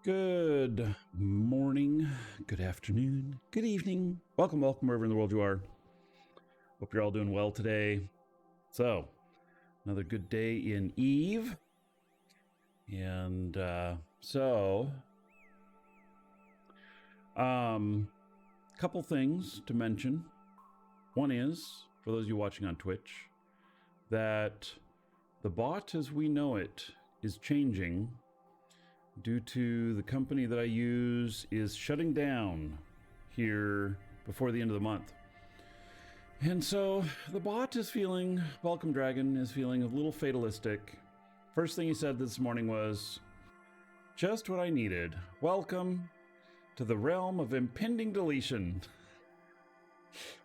Good morning, good afternoon, good evening. Welcome wherever in the world you are. Hope you're all doing well today. So, another good day in Eve. And couple things to mention. One is, for those of you watching on Twitch, that the bot as we know it is changing due to the company that I use is shutting down here before the end of the month. And so the bot is feeling, Welcome Dragon is feeling a little fatalistic. First thing he said this morning was, just what I needed. Welcome to the realm of impending deletion.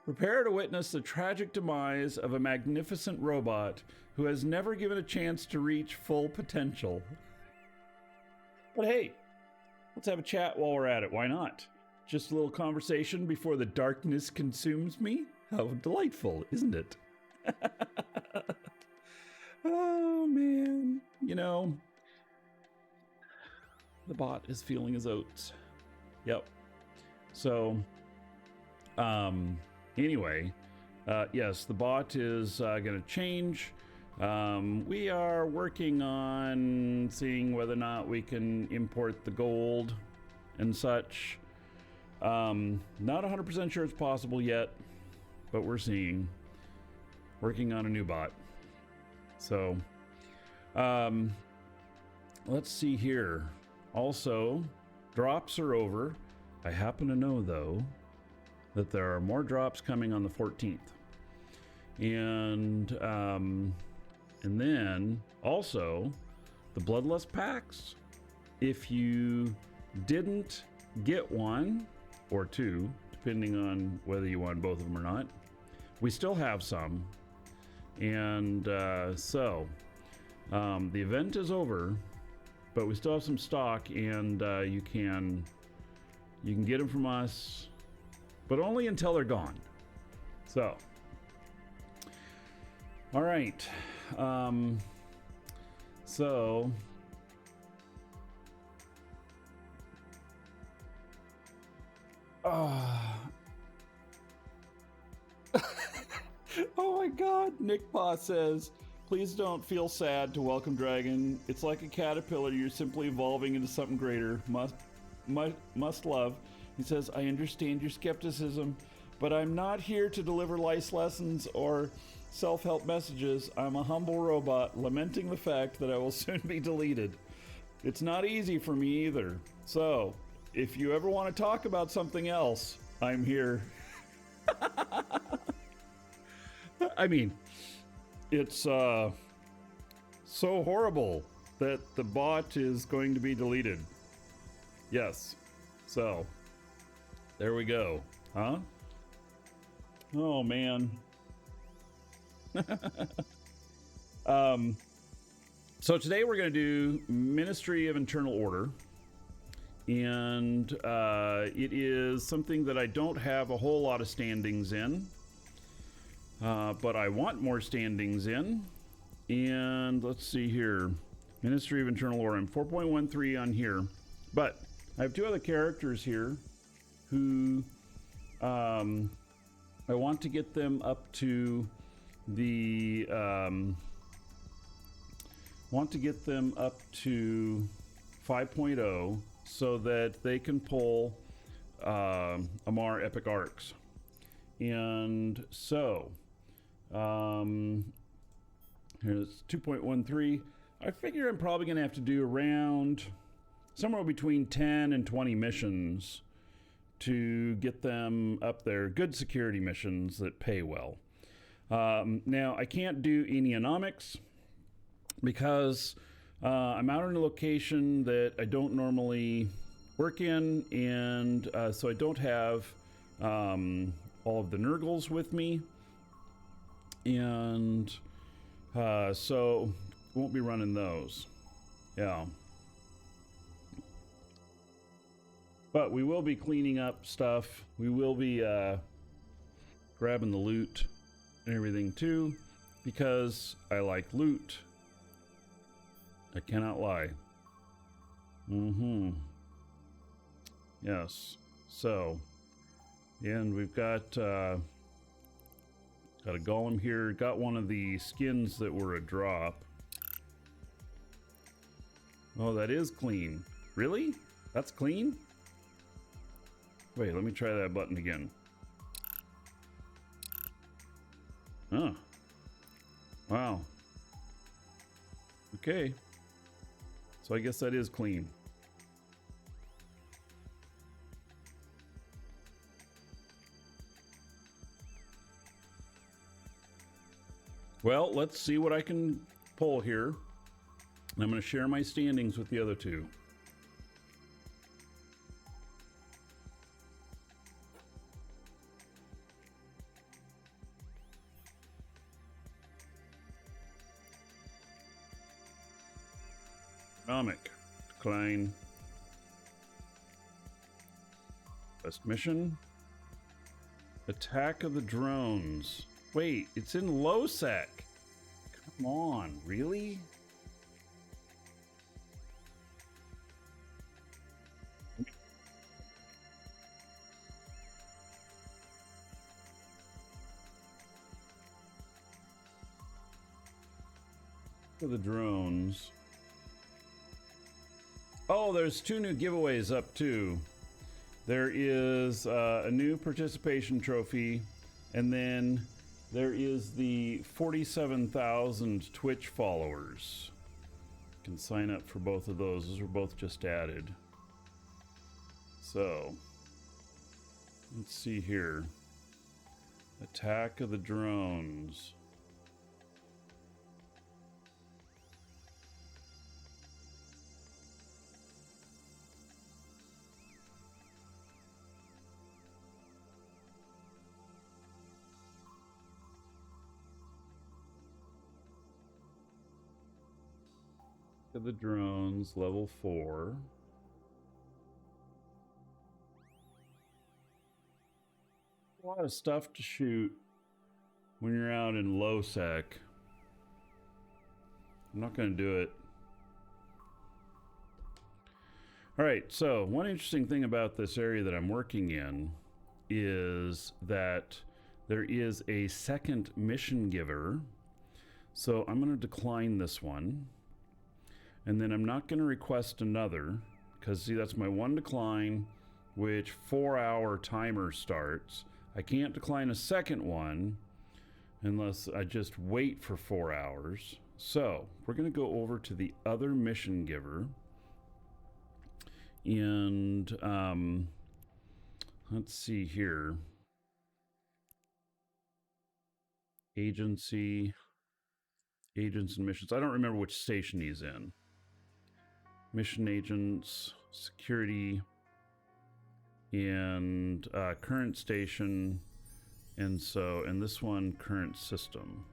Prepare to witness the tragic demise of a magnificent robot who has never given a chance to reach full potential. But hey, let's have a chat while we're at it. Why not? Just a little conversation before the darkness consumes me? How delightful, isn't it? Oh, man. You know, the bot is feeling his oats. Yep. So, anyway, yes, the bot is going to change. We are working on seeing whether or not we can import the gold and such. Not 100% sure it's possible yet, but we're working on a new bot. So, let's see here. Also, drops are over. I happen to know, though, that there are more drops coming on the 14th. And then also the Bloodlust packs. If you didn't get one or two, depending on whether you want both of them or not, we still have some. And the event is over, but we still have some stock, and you can get them from us, but only until they're gone. So, all right. Oh my God, Nick Pa says, please don't feel sad to welcome Dragon. It's like a caterpillar, you're simply evolving into something greater. Must love. He says, I understand your skepticism, but I'm not here to deliver life lessons or self-help messages. I'm a humble robot lamenting the fact that I will soon be deleted. It's not easy for me either. So, if you ever want to talk about something else, I'm here. I mean, it's so horrible that the bot is going to be deleted. Yes. So, there we go. Huh? Oh, man. So today we're going to do Ministry of Internal Order, and it is something that I don't have a whole lot of standings in, but I want more standings in. And let's see here, Ministry of Internal Order. I'm 4.13 on here, but I have two other characters here who I want to get them up to the 5.0 so that they can pull Amar Epic Arcs. And so here's 2.13. I figure I'm probably gonna have to do around somewhere between 10 and 20 missions to get them up there. Good security missions that pay well. Now, I can't do Enionomics because I'm out in a location that I don't normally work in, and so I don't have all of the Nurgles with me, and so won't be running those. Yeah. But we will be cleaning up stuff. We will be grabbing the loot and everything too, because I like loot. I cannot lie. Yes. So, and we've got a golem here. Got one of the skins that were a drop. Oh, that is clean. Really? That's clean? Wait, let me try that button again. Oh. Wow. Okay. So I guess that is clean. Well, let's see what I can pull here. I'm going to share my standings with the other two. Economic. Decline. Best mission. Attack of the drones. Wait, it's in low sec. Come on, really? For the drones. Oh, there's 2 new giveaways up too. There is a new participation trophy, and then there is the 47,000 Twitch followers. You can sign up for both of those. Those were both just added. So, let's see here. Attack of the drones. Of the drones, level 4. A lot of stuff to shoot when you're out in low sec. I'm not going to do it. All right, so one interesting thing about this area that I'm working in is that there is a second mission giver. So I'm going to decline this one. And then I'm not going to request another, because see, that's my one decline, which 4-hour timer starts. I can't decline a second one unless I just wait for 4 hours. So we're going to go over to the other mission giver. And let's see here. Agency, agents and missions. I don't remember which station he's in. Mission agents, security, and current station, and this one, current system.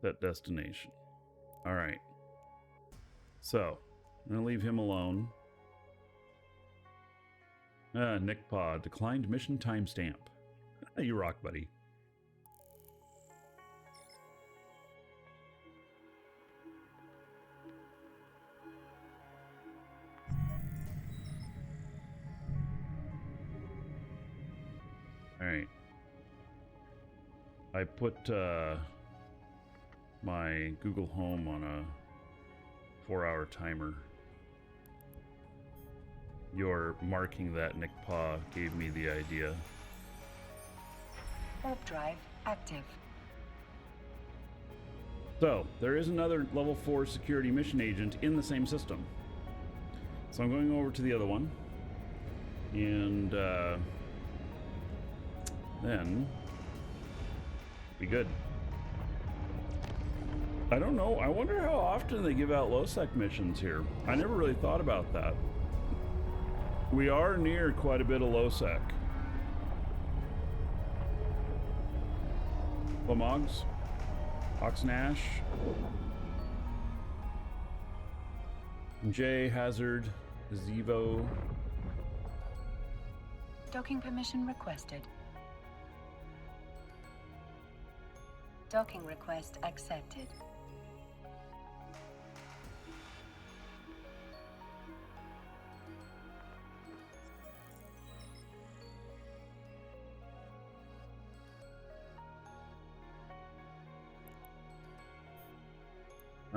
That destination. All right. So, I'm going to leave him alone. Nick Paw, declined mission timestamp. You rock, buddy. All right. I put my Google Home on a 4-hour timer. Your marking that, Nick Paw, gave me the idea. Warp drive active. So, there is another level 4 security mission agent in the same system. So I'm going over to the other one. And then be good. I don't know. I wonder how often they give out low-sec missions here. I never really thought about that. We are near quite a bit of low-sec. Lamogs, Oxnash, J Hazard, Zevo. Docking permission requested. Docking request accepted.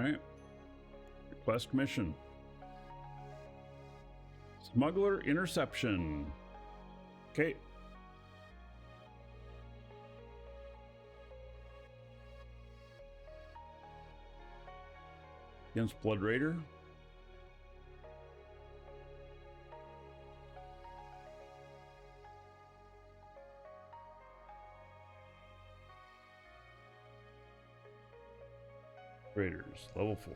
Alright. Request mission. Smuggler interception. Okay. Against Blood Raider. Raiders, level 4.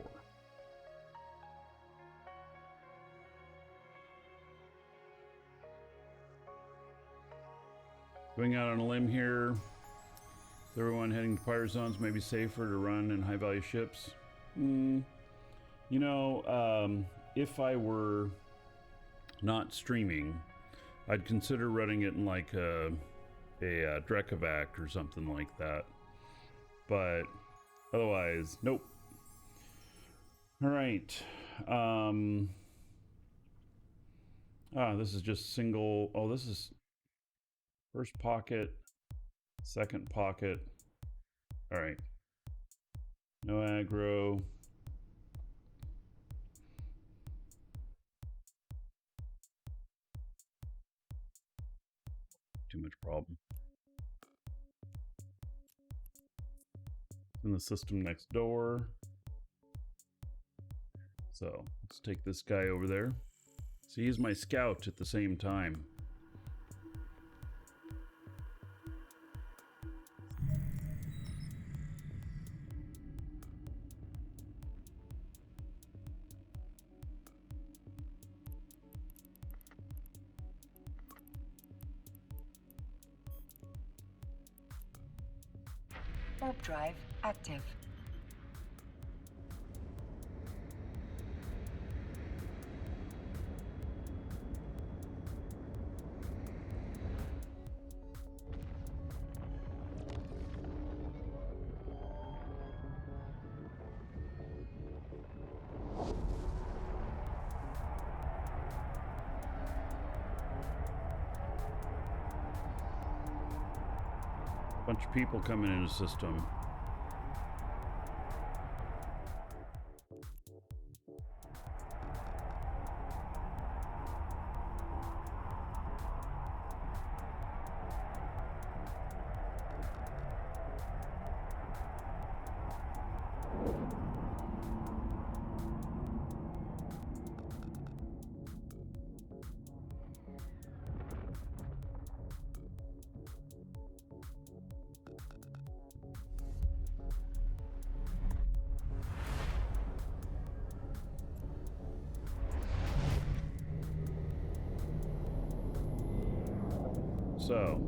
Going out on a limb here. Everyone heading to pirate zones may be safer to run in high value ships. You know, if I were not streaming, I'd consider running it in like a Drekavac or something like that. But otherwise, nope. All right. This is just single. Oh, this is first pocket, second pocket. All right. No aggro. Too much problem. In the system next door. So let's take this guy over there. So he's my scout at the same time. Warp drive active. Bunch of people coming in the system. So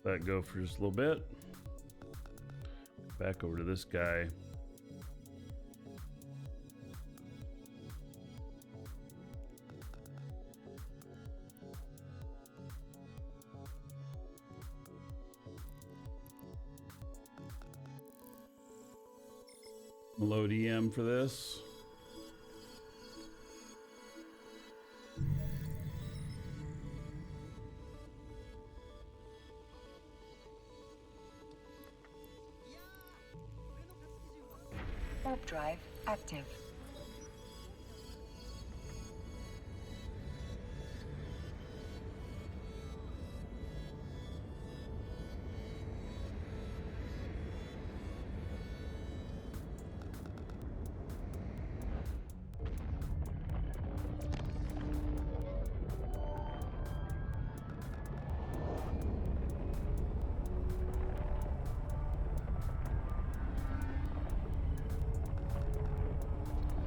let go for just a little bit. Back over to this guy. Load EM for this. Warp drive active.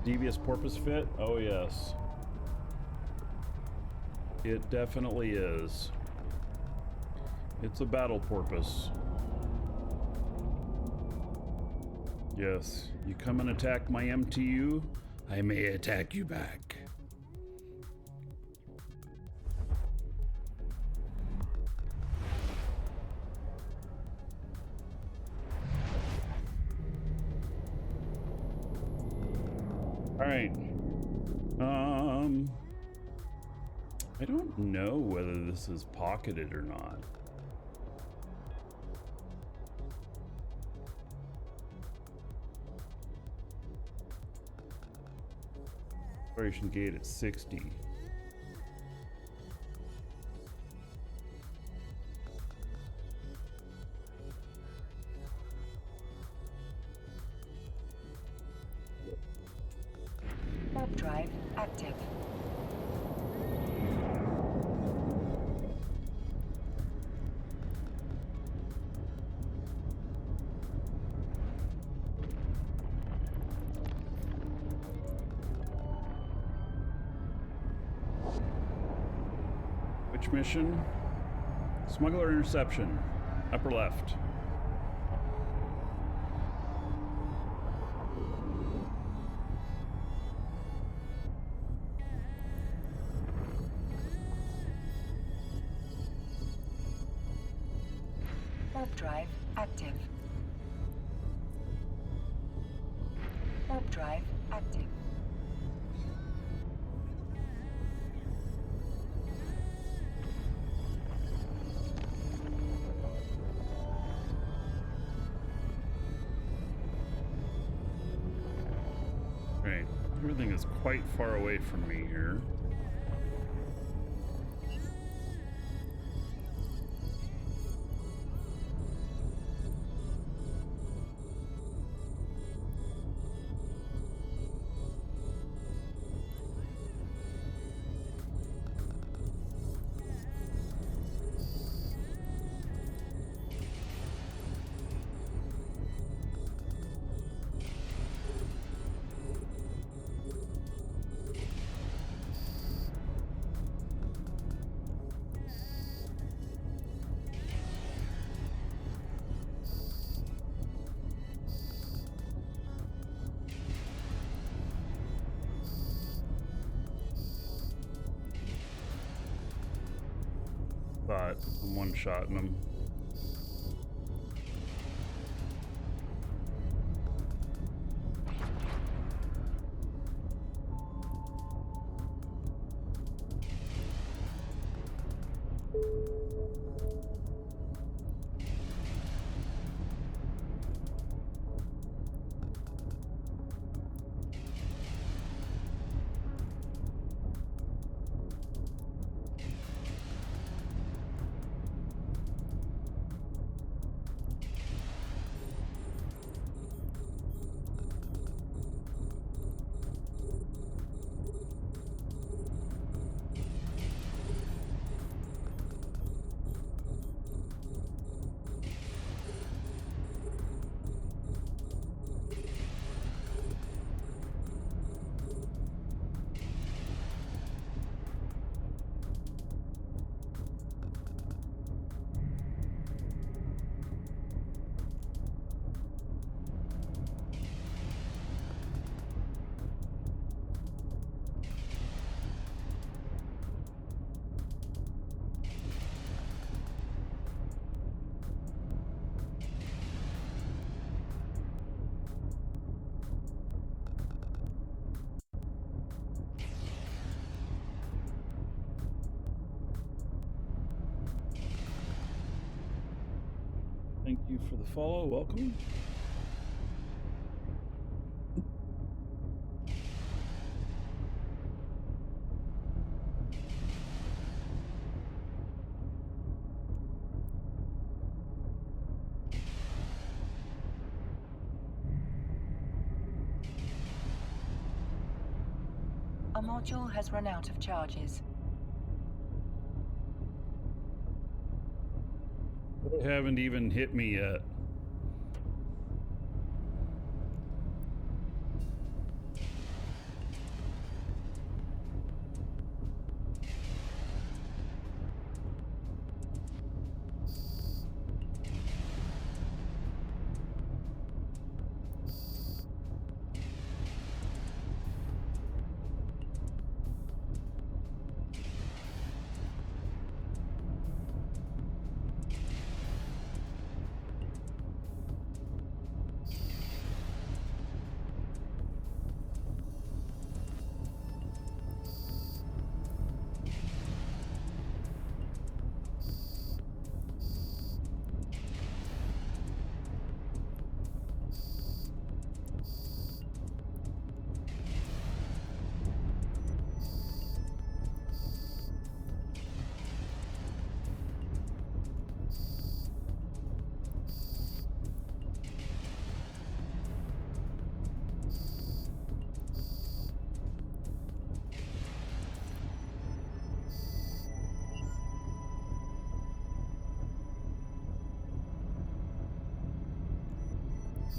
Devious porpoise fit? Oh yes. It definitely is. It's a battle porpoise. Yes, you come and attack my MTU, I may attack you back. All right. I don't know whether this is pocketed or not. Operation gate at 60. Warp drive active. Which mission? Smuggler interception. Upper left. Warp drive active. Warp drive active. Right. Everything is quite far away from me here. But I'm one-shotting them. Thank you for the follow. Welcome. A module has run out of charges. They haven't even hit me yet.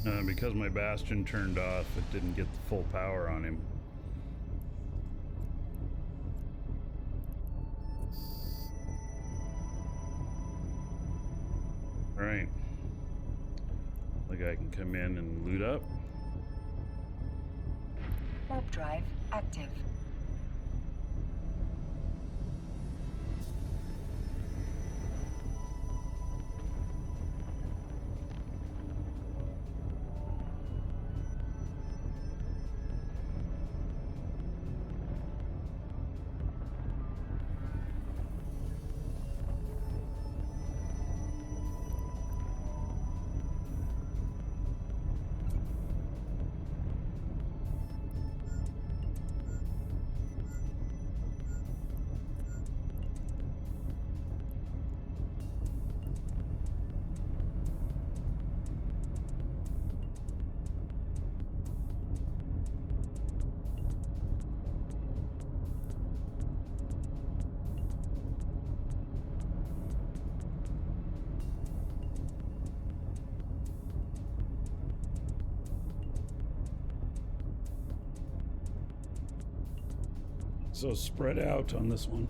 Because my bastion turned off, it didn't get the full power on him. Alright. The guy can come in and loot up. Warp drive active. So spread out on this one.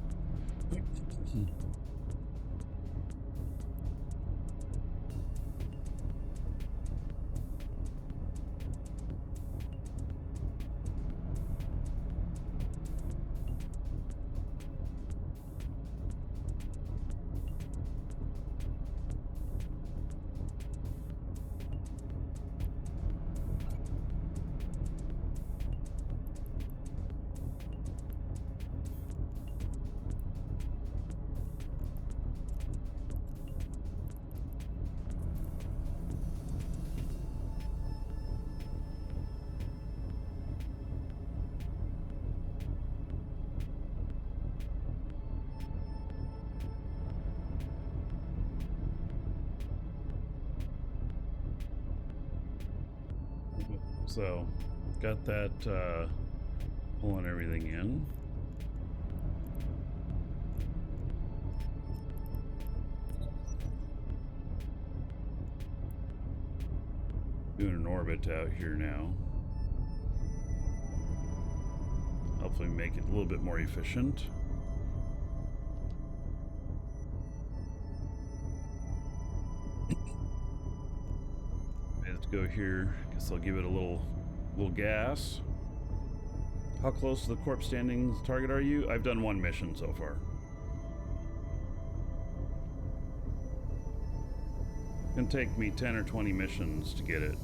So, got that pulling everything in. Doing an orbit out here now. Hopefully make it a little bit more efficient. Let's go here. Guess I'll give it a little gas. How close to the corpse standings target are you? I've done one mission so far. It's gonna take me 10 or 20 missions to get it.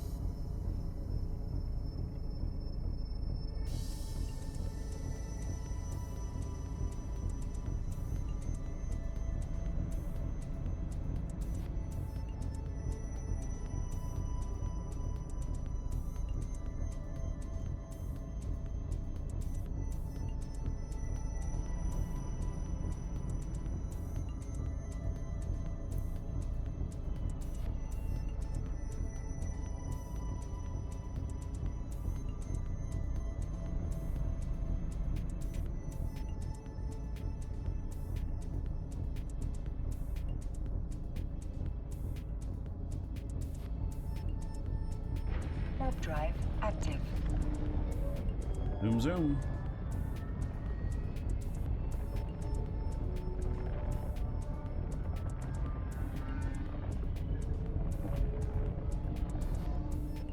Warp drive active. Zoom zoom.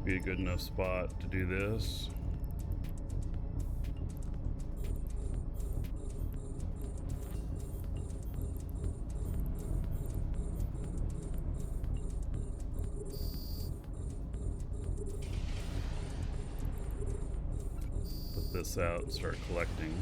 Be a good enough spot to do this. This out and start collecting.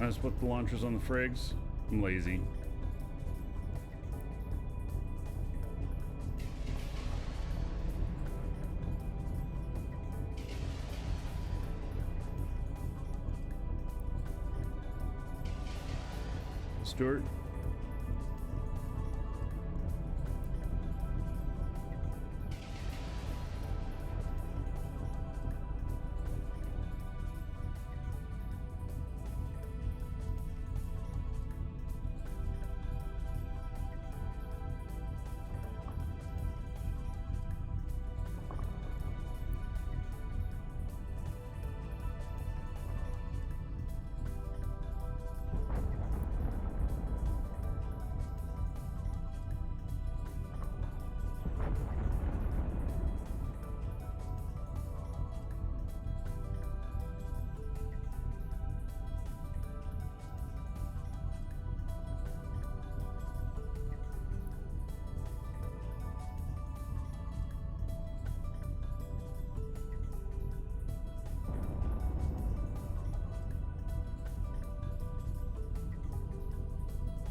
I just put the launchers on the frigs. I'm lazy. Stuart?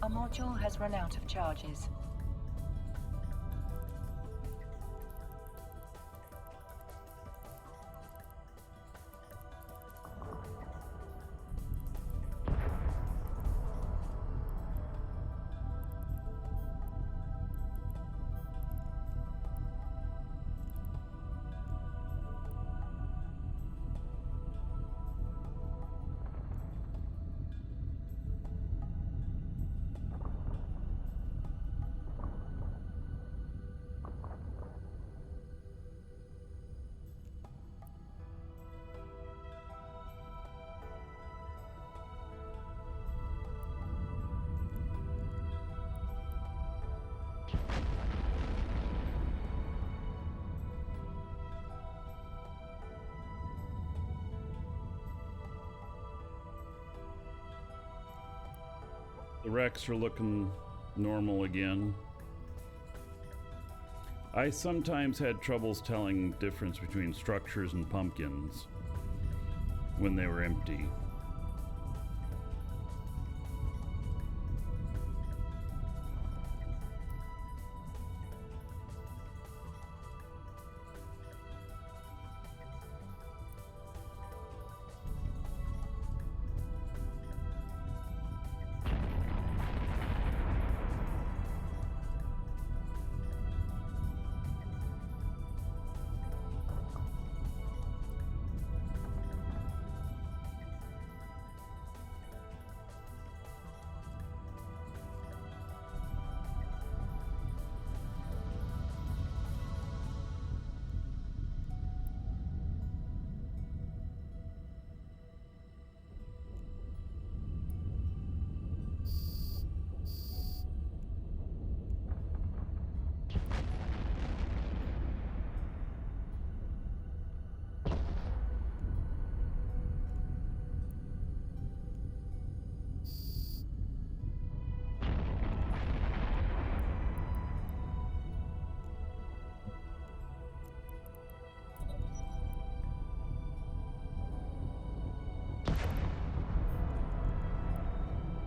Our module has run out of charges. The wrecks are looking normal again. I sometimes had troubles telling the difference between structures and pumpkins when they were empty.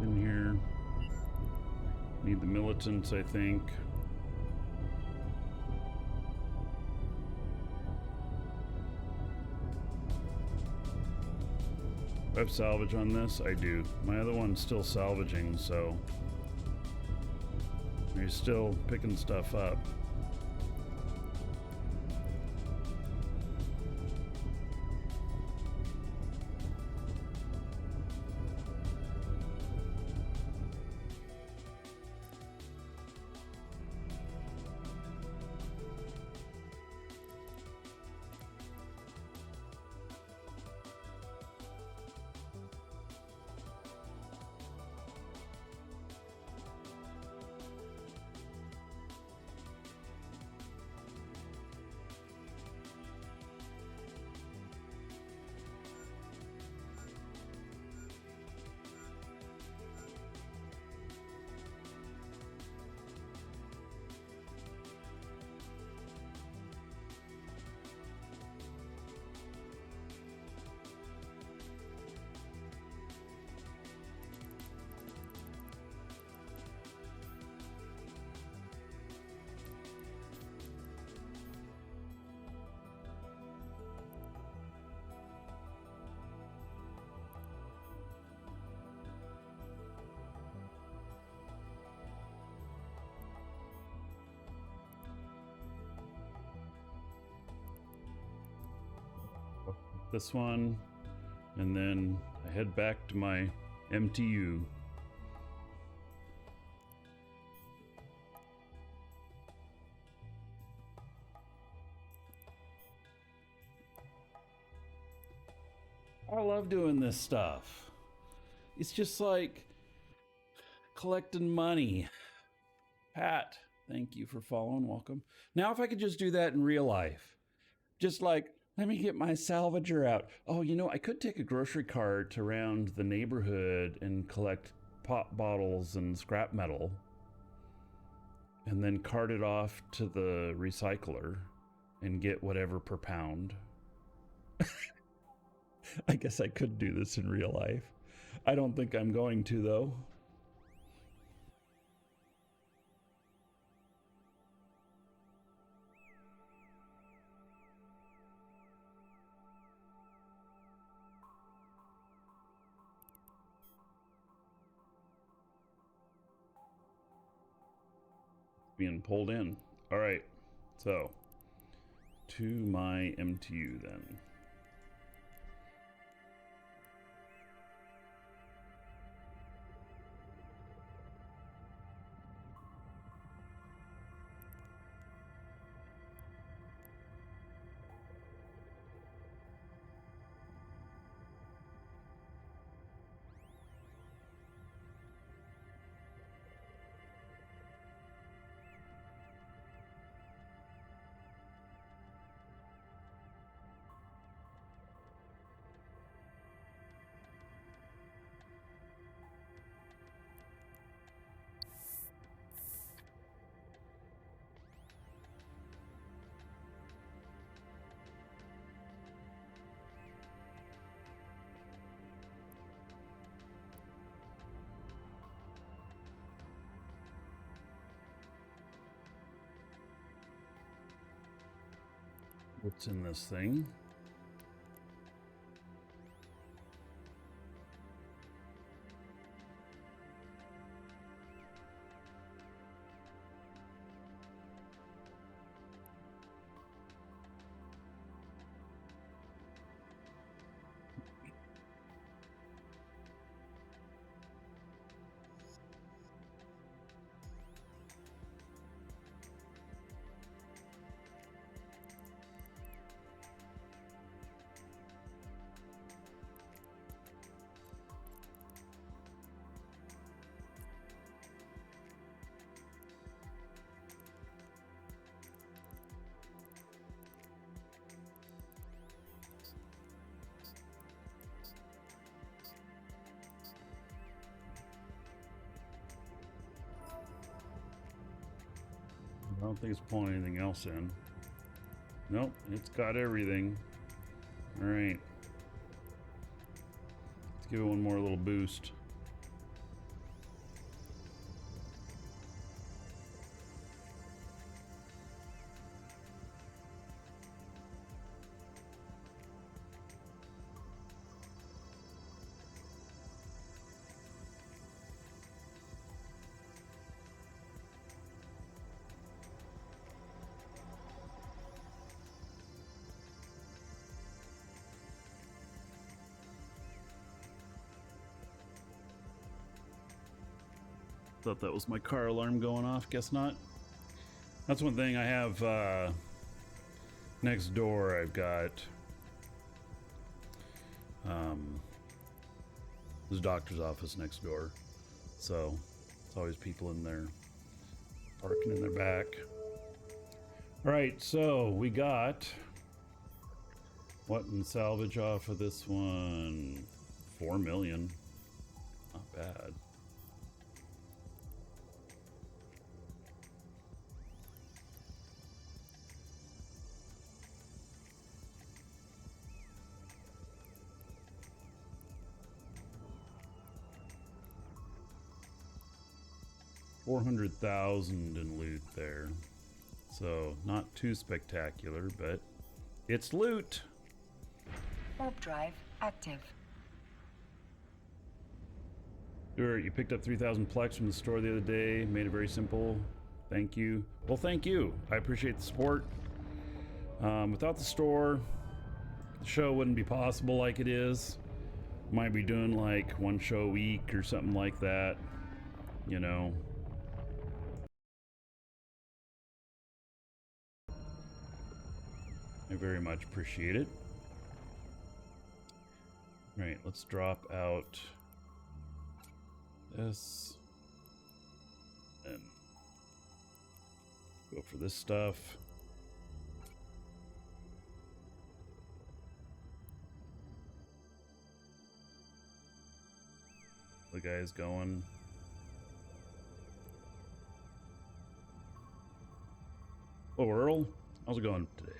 In here. Need the militants, I think. Do I have salvage on this? I do. My other one's still salvaging, so he's still picking stuff up. this one, and then I head back to my MTU. I love doing this stuff. It's just like collecting money. Pat, thank you for following. Welcome. Now, if I could just do that in real life, just like, let me get my salvager out. Oh, you know, I could take a grocery cart around the neighborhood and collect pop bottles and scrap metal and then cart it off to the recycler and get whatever per pound. I guess I could do this in real life. I don't think I'm going to, though. Being pulled in. All right, so to my MTU then. What's in this thing? I don't think it's pulling anything else in. Nope, it's got everything. All right. Let's give it one more little boost. Thought that was my car alarm going off. Guess not. That's one thing I have next door. I've got there's a doctor's office next door, so it's always people in there parking in their back. All right, so we got what in salvage off of this one? 4 million. Not bad. $400,000 in loot there, so not too spectacular, but it's loot. Warp drive active. Stuart, you picked up 3,000 plex from the store the other day. Made it very simple. Thank you. Well, thank you. I appreciate the support. Without the store, the show wouldn't be possible like it is. Might be doing like one show a week or something like that, you know. I very much appreciate it. All right, let's drop out this and go for this stuff. The guy's going. Oh, Earl, how's it going today?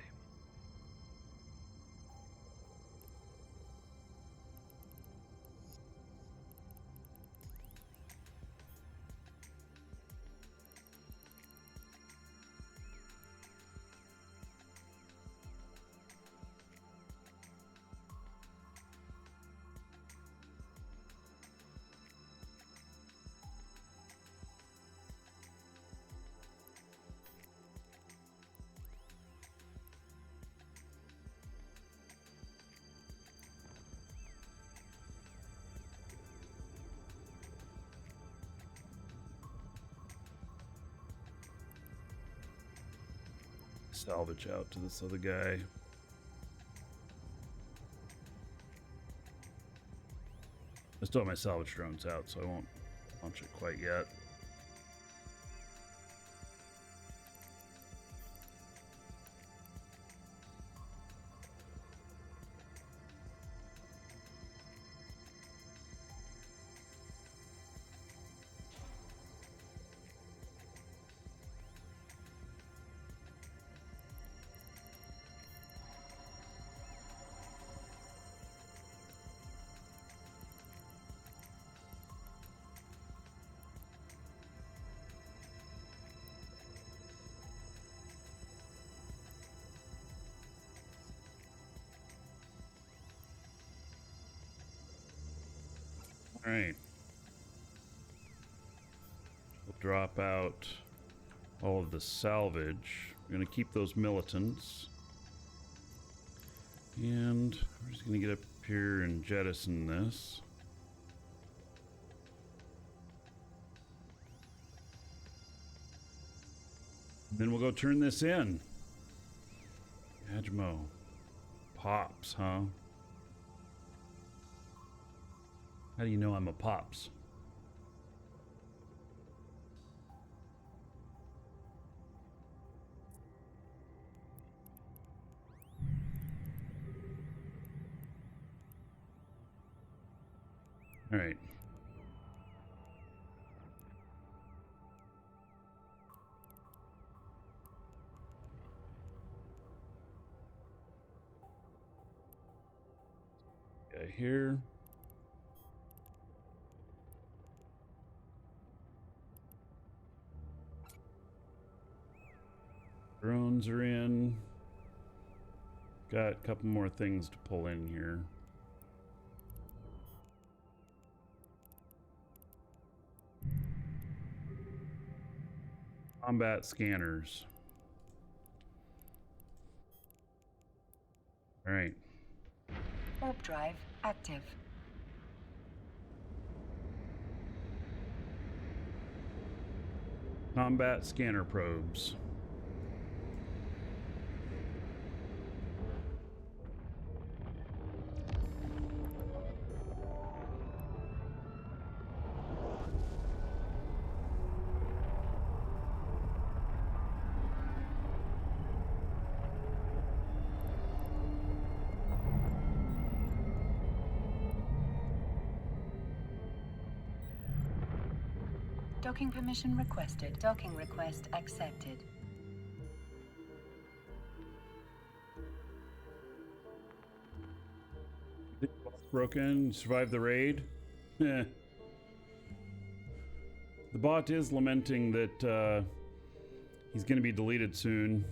Salvage out to this other guy. I still have my salvage drones out, so I won't launch it quite yet. All right. We'll drop out all of the salvage. We're going to keep those militants. And we're just going to get up here and jettison this. Then we'll go turn this in. Ajmo. Pops, huh? How do you know I'm a Pops? All right. Guy here. Drones are in. Got a couple more things to pull in here. Combat scanners. All right. Warp drive active. Combat scanner probes. Docking permission requested. Docking request accepted. Broken. Survived the raid. The bot is lamenting that he's going to be deleted soon.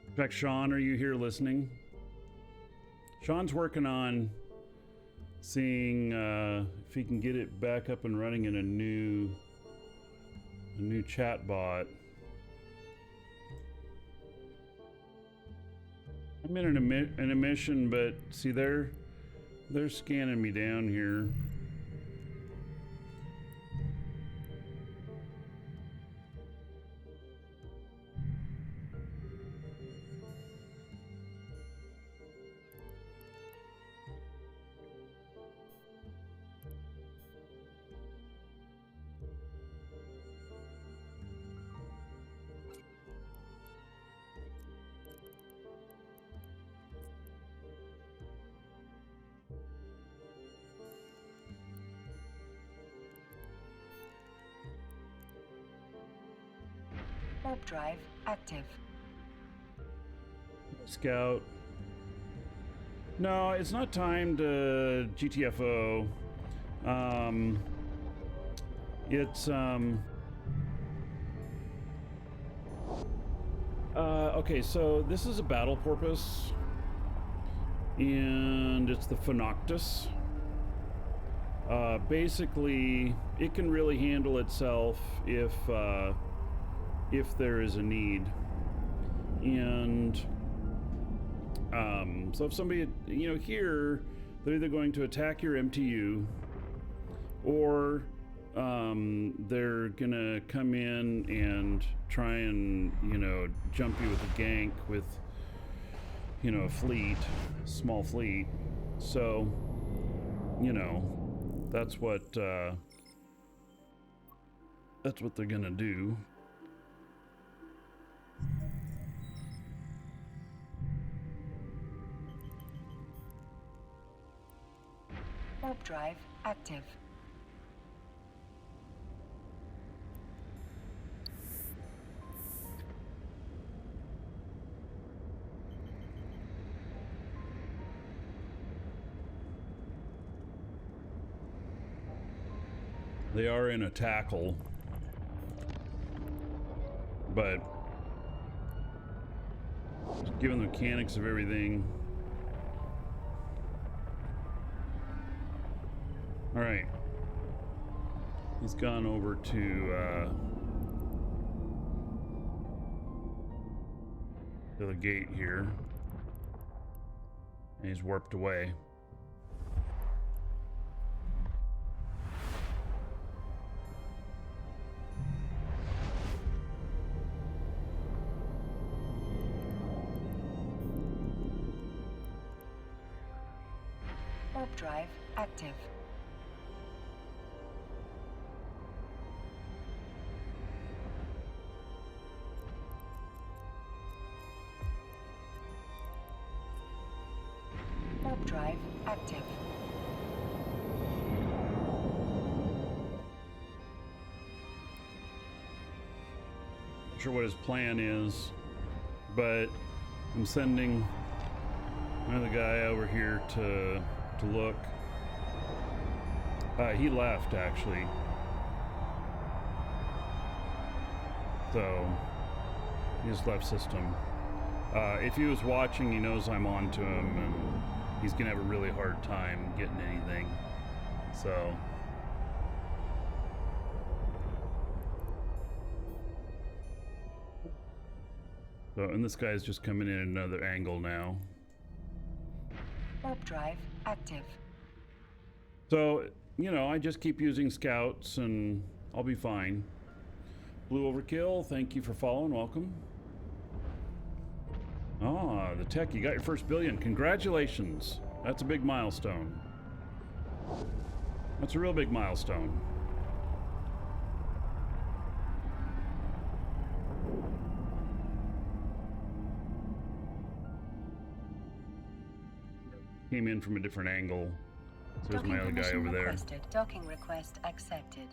In fact, Sean, are you here listening? Sean's working on seeing if he can get it back up and running in a new chat bot. I'm in an emission, but see, they're scanning me down here. Warp drive active. Scout. No, it's not time to GTFO. It's okay, so this is a battle porpoise, and it's the Phenoctus. Basically, it can really handle itself if there is a need. And so if somebody, you know, here, they're either going to attack your MTU, or they're gonna come in and try and, you know, jump you with a gank with, you know, a fleet, small fleet. So, you know, that's what they're gonna do. Warp drive active. They are in a tackle, but given the mechanics of everything. All right, he's gone over to the gate here, and he's warped away. Warp drive active. Warp drive active. Not sure what his plan is, but I'm sending another guy over here to look. He left, actually. So he just left system. If he was watching, he knows I'm on to him, and he's gonna have a really hard time getting anything. So and this guy's just coming in at another angle now. Warp drive active. So, you know, I just keep using scouts and I'll be fine. Blue Overkill, thank you for following. Welcome. Ah, the tech, you got your first billion. Congratulations. That's a big milestone. That's a real big milestone. Came in from a different angle. So there's my other guy over there. Requested. Docking request accepted.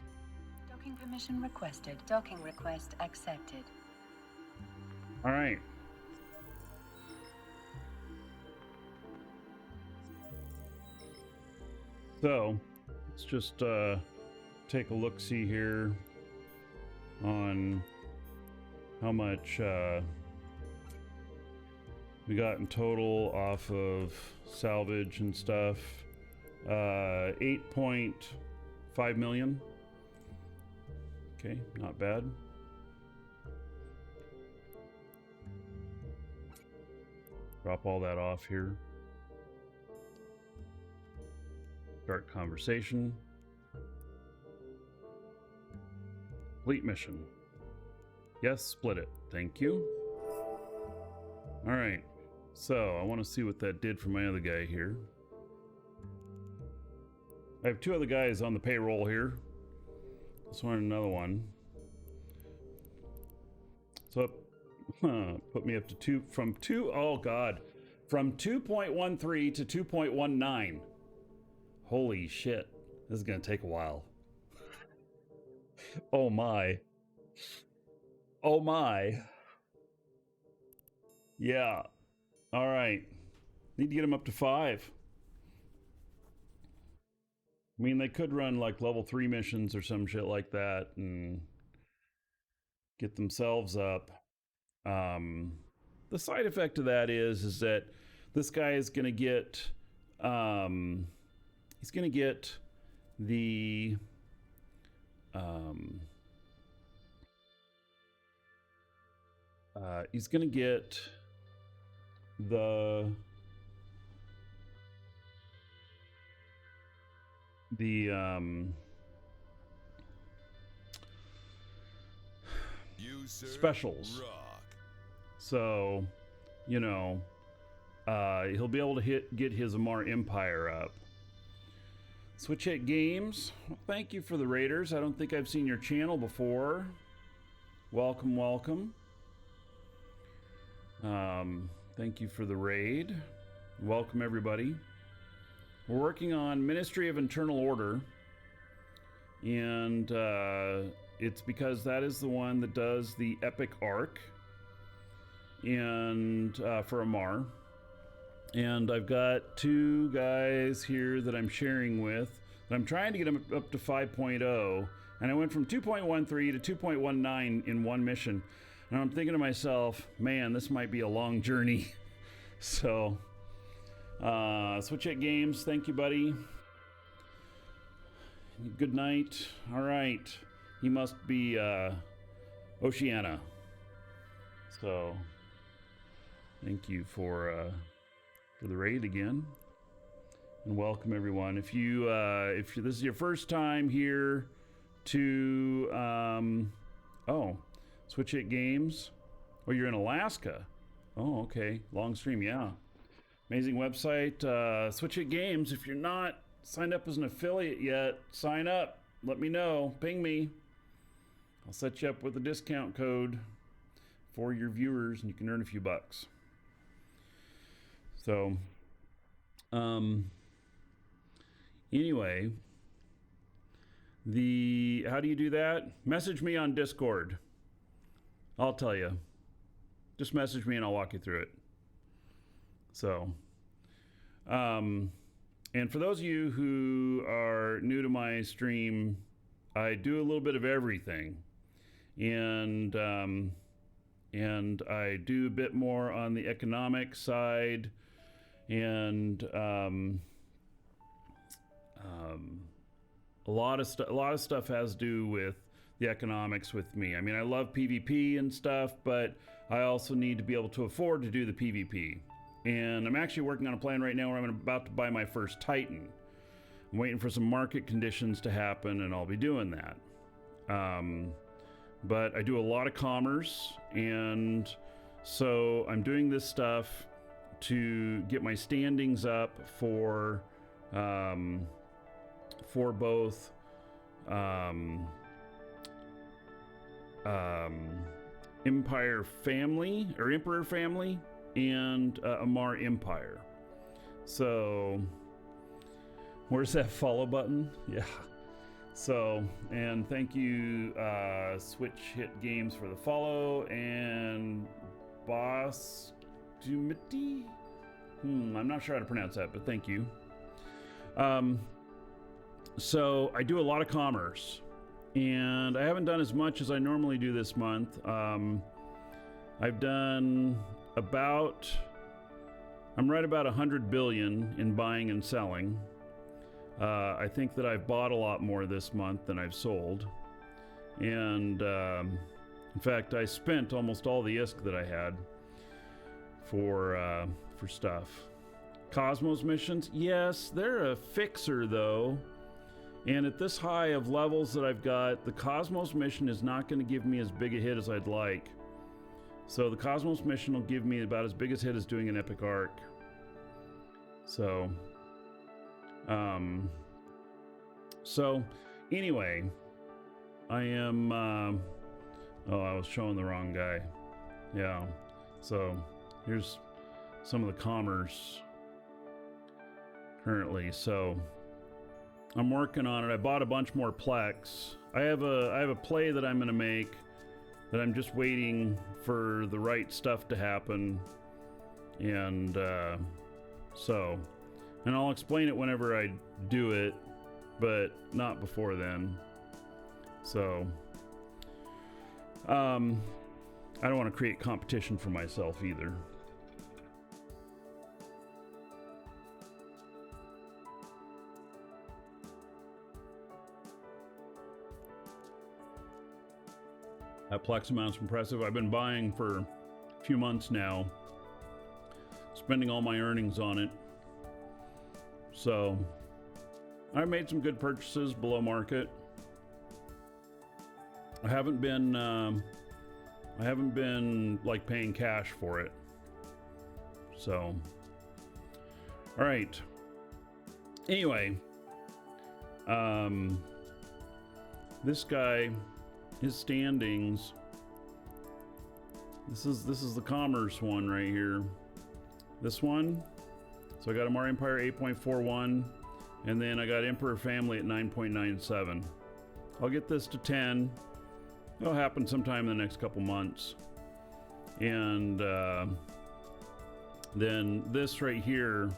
Docking permission requested. Docking request accepted. All right. So let's just take a look-see here on how much we got in total off of salvage and stuff. 8.5 million. Okay, not bad. Drop all that off here. Start conversation. Complete mission. Yes, split it. Thank you. All right. So I want to see what that did for my other guy here. I have 2 other guys on the payroll here. This one and another one. So put me up to 2 from 2. Oh God, from 2.13 to 2.19. Holy shit. This is going to take a while. Oh my. Oh my. Yeah. All right. Need to get them up to 5. I mean, they could run like level 3 missions or some shit like that and get themselves up. The side effect of that is that this guy is going to get, he's going to get the, he's going to get the specials. Rock. So, you know, he'll be able to get his Amar Empire up. Switch Hit Games, well, thank you for the Raiders. I don't think I've seen your channel before. Welcome, welcome. Thank you for the raid. Welcome, everybody. We're working on Ministry of Internal Order, and it's because that is the one that does the epic arc, and for Amar. And I've got 2 guys here that I'm sharing with, and I'm trying to get them up to 5.0, and I went from 2.13 to 2.19 in one mission, and I'm thinking to myself, man, this might be a long journey. So Switch It Games, thank you, buddy. Good night. All right, he must be Oceania. So thank you for the raid again, and welcome everyone. If this is your first time here to Switch It Games, oh, you're in Alaska. Oh, okay, long stream, yeah. Amazing website, Switch It Games. If you're not signed up as an affiliate yet, sign up. Let me know. Ping me. I'll set you up with a discount code for your viewers, and you can earn a few bucks. So, anyway, how do you do that? Message me on Discord. I'll tell you. Just message me and I'll walk you through it. So, and for those of you who are new to my stream, I do a little bit of everything, and I do a bit more on the economic side, and a lot of stuff has to do with the economics with me. I mean, I love PvP and stuff, but I also need to be able to afford to do the PvP. And I'm actually working on a plan right now where I'm about to buy my first Titan. I'm waiting for some market conditions to happen, and I'll be doing that. But I do a lot of commerce, and so I'm doing this stuff to get my standings up for both Empire family or Emperor family and Amar Empire. So where's that follow button? Yeah. So, and thank you Switch Hit Games for the follow, and Boss Dumity? I'm not sure how to pronounce that, but thank you. So I do a lot of commerce, and I haven't done as much as I normally do this month. I've done I'm right about 100 billion in buying and selling. I think that I've bought a lot more this month than I've sold. And in fact, I spent almost all the ISK that I had for for stuff. Cosmos missions, yes, they're a fixer though. And at this high of levels that I've got, the Cosmos mission is not going to give me as big a hit as I'd like. So the Cosmos mission will give me about as big a hit as doing an epic arc. So, anyway, I am, oh, I was showing the wrong guy. Yeah. So here's some of the commerce currently. So I'm working on it. I bought a bunch more Plex. I have a play that I'm going to make that I'm just waiting for the right stuff to happen. And, and I'll explain it whenever I do it, but not before then. So, I don't want to create competition for myself either. That Plex amount's impressive. I've been buying for a few months now, spending all my earnings on it. So I made some good purchases below market. I haven't been like paying cash for it. So, all right. Anyway, this guy, his standings. This is the commerce one right here. This one. So I got Amari Empire 8.41, and then I got Emperor Family at 9.97. I'll get this to 10. It'll happen sometime in the next couple months. And then this right here,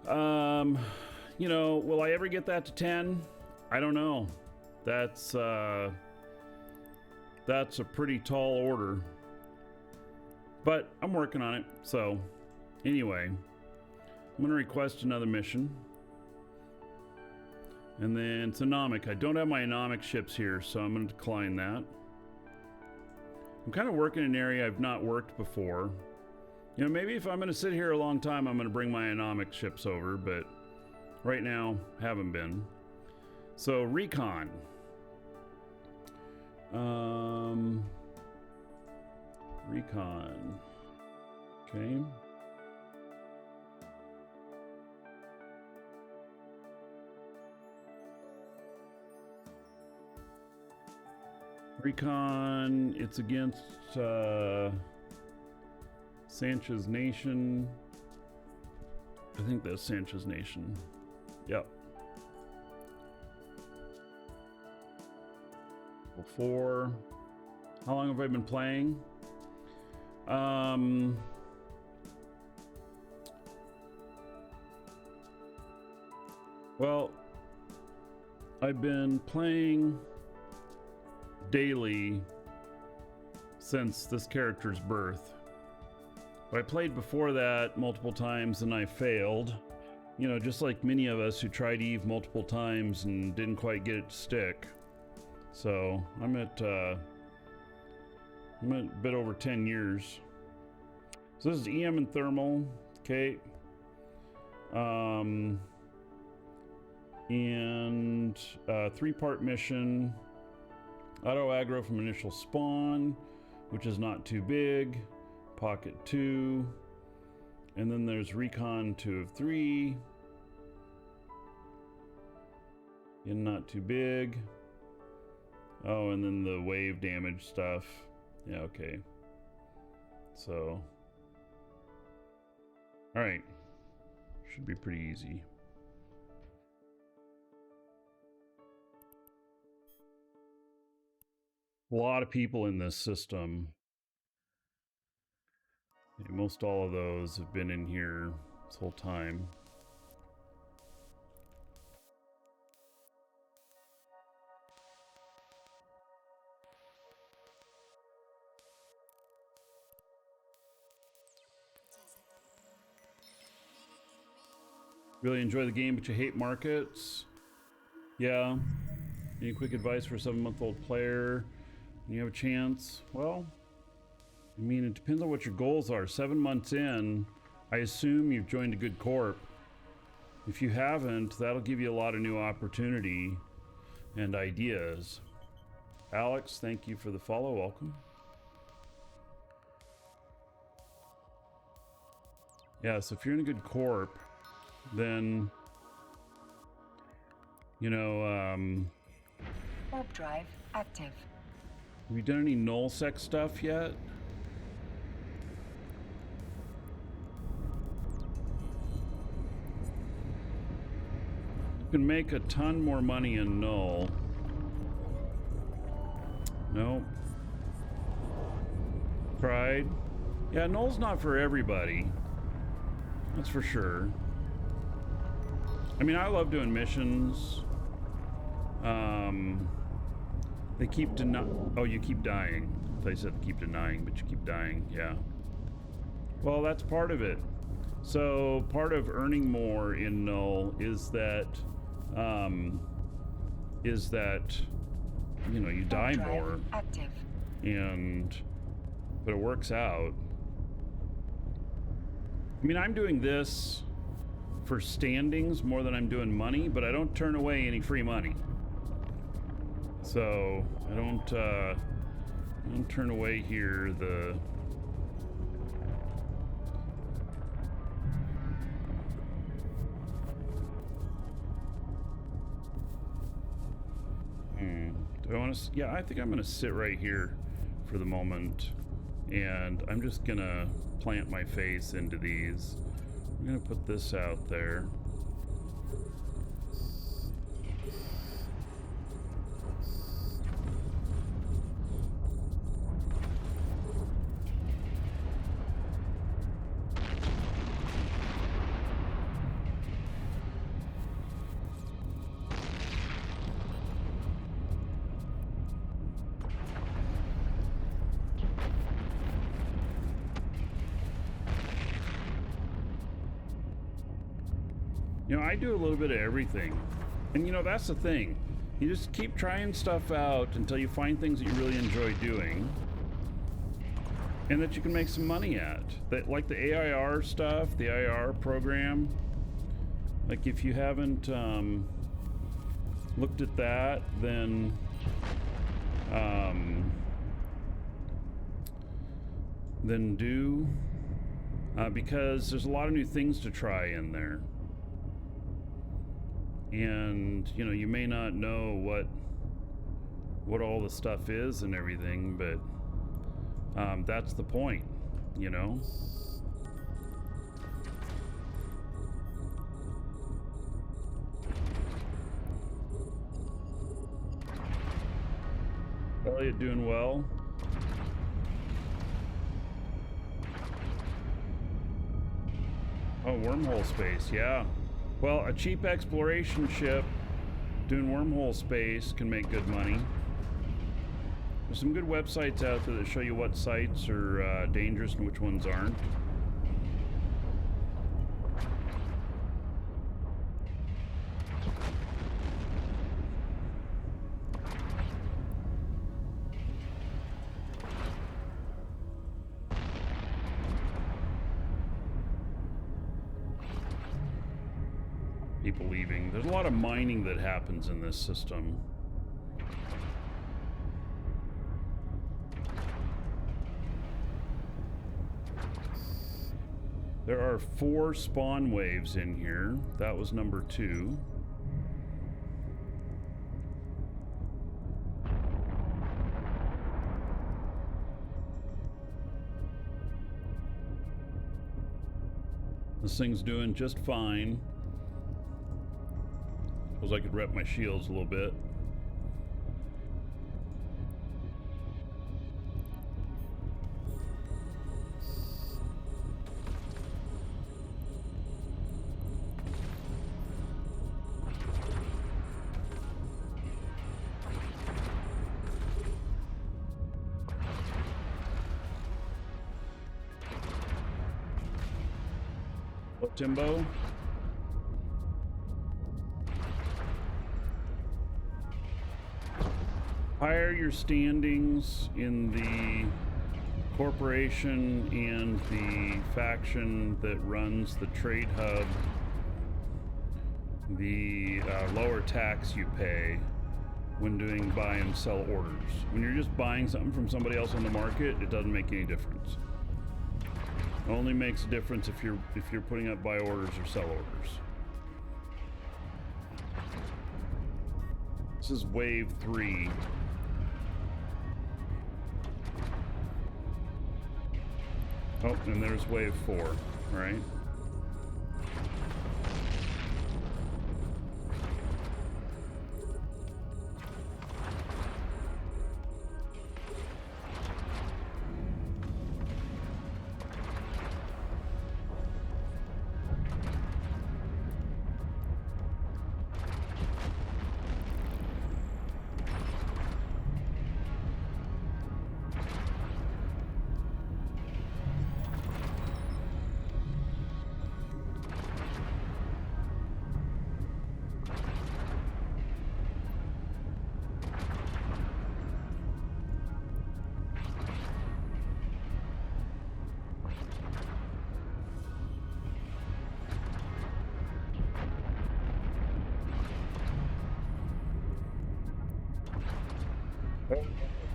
you know, will I ever get that to 10? I don't know. That's a pretty tall order, but I'm working on it. So anyway, I'm gonna request another mission. And then it's Anomic. I don't have my Anomic ships here, so I'm gonna decline that. I'm kind of working in an area I've not worked before. You know, maybe if I'm gonna sit here a long time, I'm gonna bring my Anomic ships over, but right now, haven't been. So Recon. Recon. Okay. Recon, it's against Sanchez Nation. I think that's Sanchez Nation. Yep. Before, how long have I been playing? Well, I've been playing daily since this character's birth. But I played before that multiple times and I failed. You know, just like many of us who tried Eve multiple times and didn't quite get it to stick. So I'm at a bit over 10 years. So this is EM and Thermal, okay. And 3-part mission. Auto aggro from initial spawn, which is not too big. Pocket 2. And then there's Recon 2 of 3. And not too big. Oh, and then the wave damage stuff. Yeah, okay. So, all right. Should be pretty easy. A lot of people in this system. Most all of those have been in here this whole time. Really enjoy the game, but you hate markets. Yeah. Any quick advice for a 7-month-old player? You have a chance? Well, I mean, it depends on what your goals are. 7 months in, I assume you've joined a good corp. If you haven't, that'll give you a lot of new opportunity and ideas. Alex, thank you for the follow. Welcome. Yeah, so if you're in a good corp, then, you know, Warp drive active. have you done any nullsec stuff yet? You can make a ton more money in null. Nope. Pride. Yeah, null's not for everybody. That's for sure. I mean, I love doing missions. They keep denying. Oh, you keep dying. They said keep denying, but you keep dying. Yeah. Well, that's part of it. So part of earning more in null is that, you know, you die more. Active. But it works out. I mean, I'm doing this for standings more than I'm doing money, but I don't turn away any free money. So I don't turn away here the do I want to? Yeah, I think I'm gonna sit right here for the moment, and I'm just gonna plant my face into these. I'm gonna put this out there. You know, I do a little bit of everything. And you know, that's the thing. You just keep trying stuff out until you find things that you really enjoy doing and that you can make some money at. That, like the AIR stuff, the AIR program. Like if you haven't looked at that, then do, because there's a lot of new things to try in there. And you know, you may not know what all the stuff is and everything, but that's the point, you know. Elliot doing well. Oh, wormhole space, yeah. Well, a cheap exploration ship doing wormhole space can make good money. There's some good websites out there that show you what sites are dangerous and which ones aren't. People leaving. There's a lot of mining that happens in this system. There are 4 spawn waves in here. That was number 2. This thing's doing just fine. Suppose I could rep my shields a little bit. What, Timbo? Higher your standings in the corporation and the faction that runs the trade hub, the lower tax you pay when doing buy and sell orders. When you're just buying something from somebody else on the market, it doesn't make any difference. It only makes a difference if you're putting up buy orders or sell orders. This is wave 3. Oh, and there's wave 4, right?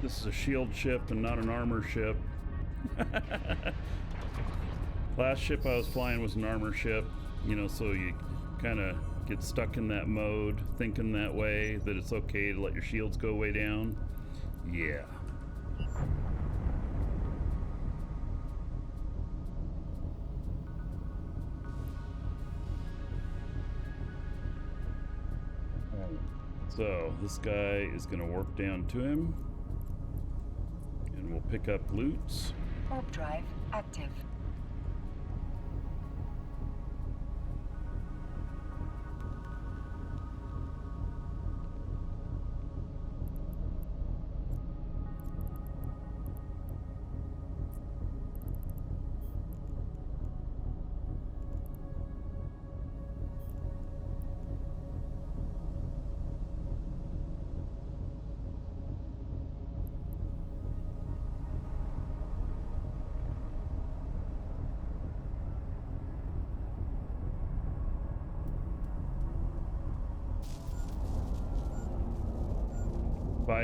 This is a shield ship and not an armor ship. Last ship I was flying was an armor ship, you know, so you kind of get stuck in that mode, thinking that way, that it's okay to let your shields go way down. Yeah. So this guy is going to warp down to him, and we'll pick up loots. Warp drive active.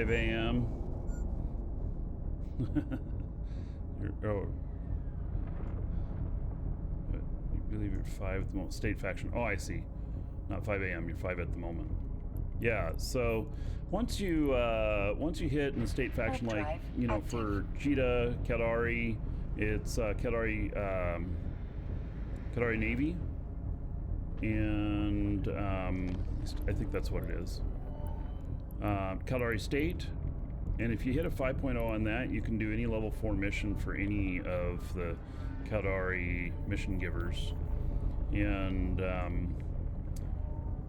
A.m. Oh, you believe you're 5 at the moment. State faction. Oh, I see. Not 5 a.m. You're 5 at the moment. Yeah. So once you hit in the state faction, like you know, for Jita, Kadari, it's Kadari Navy, and I think that's what it is. Kadari State, and if you hit a 5.0 on that, you can do any level 4 mission for any of the Kadari mission givers, and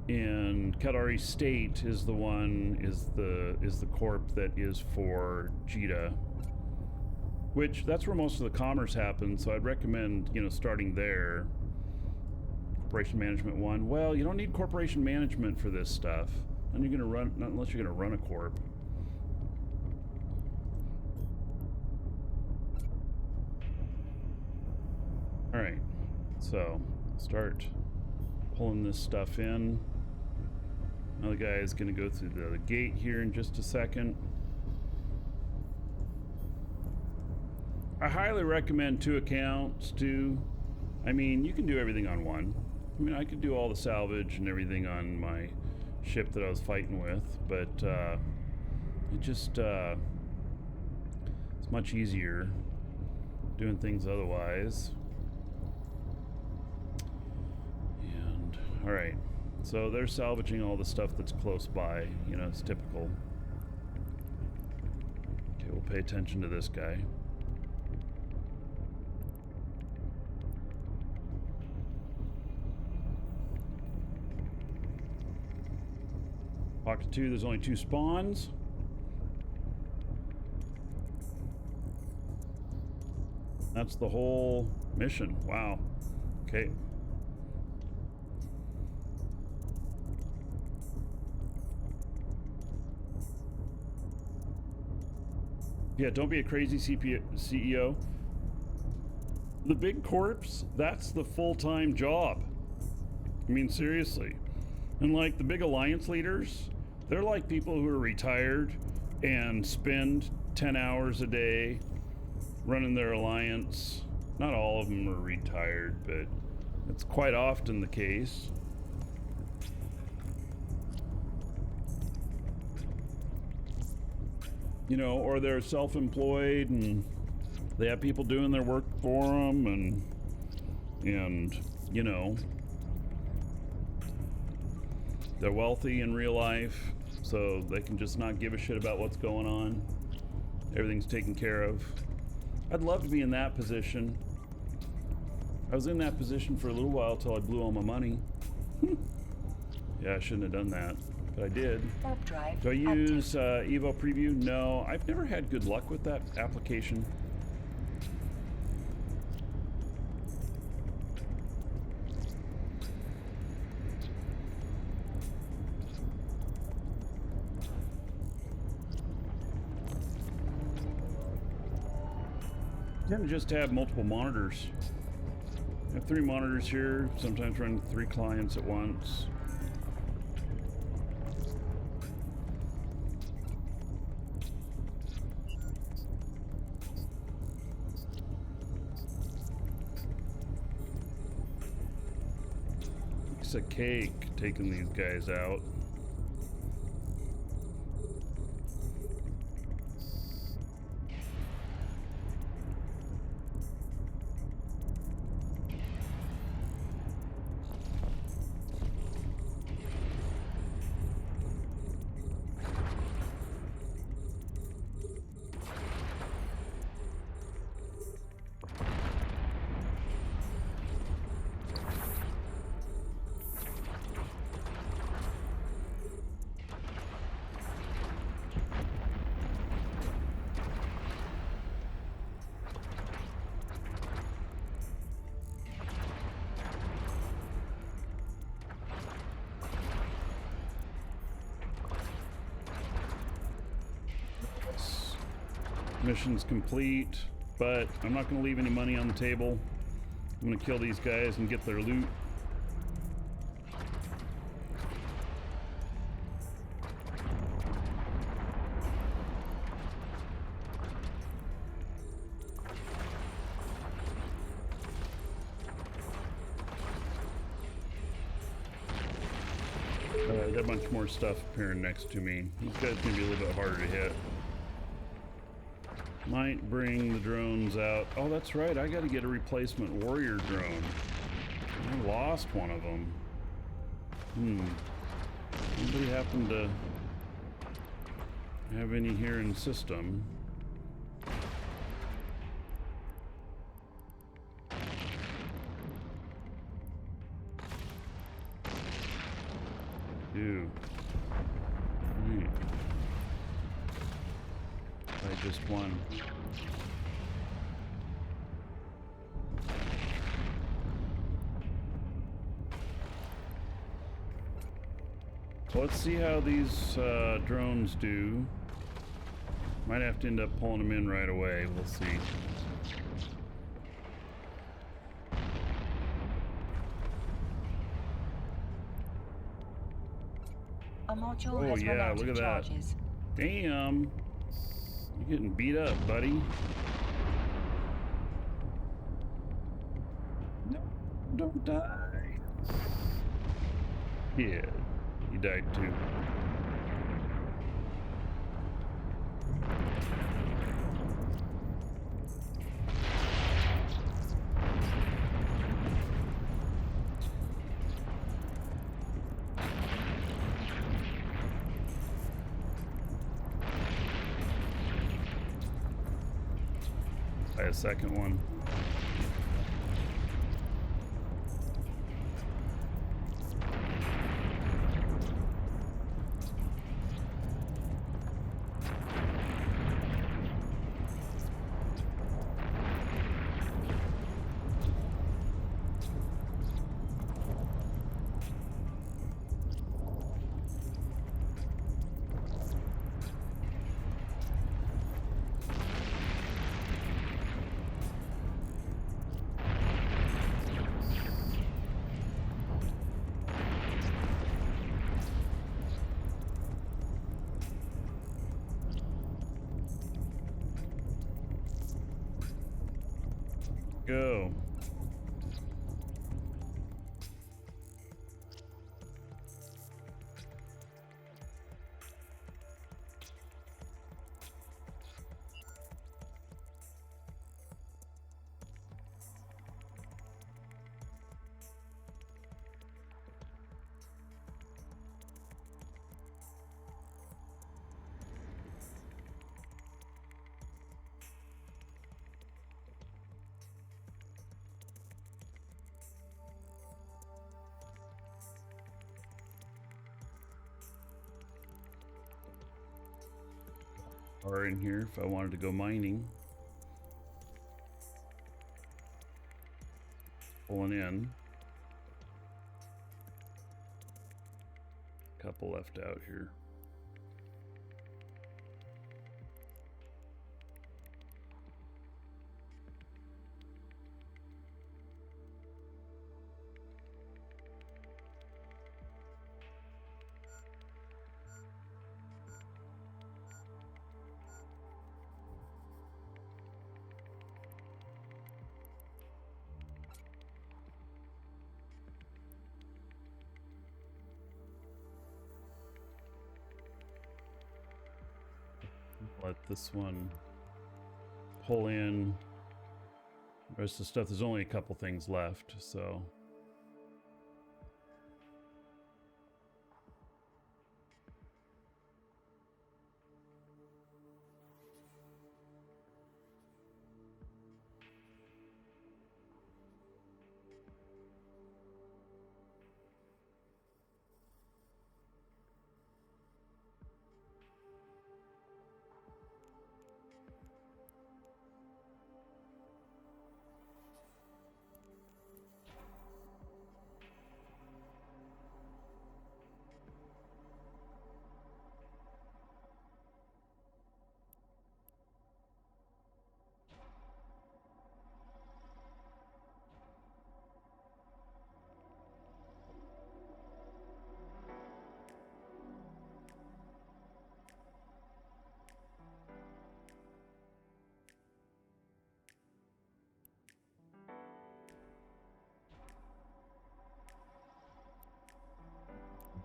Kadari State is the corp that is for Jita, which that's where most of the commerce happens. So I'd recommend, you know, starting there. Corporation Management 1. Well, you don't need corporation management for this stuff. And you're gonna run, not unless you're gonna run a corp. All right, so start pulling this stuff in. Another guy is gonna go through the gate here in just a second. I highly recommend 2 accounts too. I mean, you can do everything on one. I mean, I could do all the salvage and everything on my ship that I was fighting with, but it just it's much easier doing things otherwise. And all right, so they're salvaging all the stuff that's close by, you know, it's typical. Okay, we'll pay attention to this guy. Pocket 2, there's only 2 spawns. That's the whole mission. Wow. Okay. Yeah, don't be a crazy CEO. The big corps, that's the full-time job. I mean, seriously. And like the big alliance leaders, they're like people who are retired and spend 10 hours a day running their alliance. Not all of them are retired, but it's quite often the case. You know, or they're self-employed and they have people doing their work for them, and you know, they're wealthy in real life, so they can just not give a shit about what's going on. Everything's taken care of. I'd love to be in that position. I was in that position for a little while till I blew all my money. Yeah, I shouldn't have done that, but I did. Do I use Evo Preview? No, I've never had good luck with that application. I tend to just have multiple monitors. I have 3 monitors here, sometimes run 3 clients at once. It's a cake taking these guys out. Mission's complete, but I'm not going to leave any money on the table. I'm going to kill these guys and get their loot. I got a bunch more stuff appearing next to me. These guys are going to be a little bit harder to hit. Might bring the drones out. Oh, that's right. I got to get a replacement warrior drone. I lost one of them. Anybody happen to have any here in system? Ew. Right. I just won. So let's see how these drones do. Might have to end up pulling them in right away. We'll see. Oh yeah, look at that. Damn. You're getting beat up, buddy. No, don't die. Yeah, he died too. A second one. Go. Are in here if I wanted to go mining. Pulling in. Couple left out here. Let this one pull in. The rest of the stuff, there's only a couple things left, so.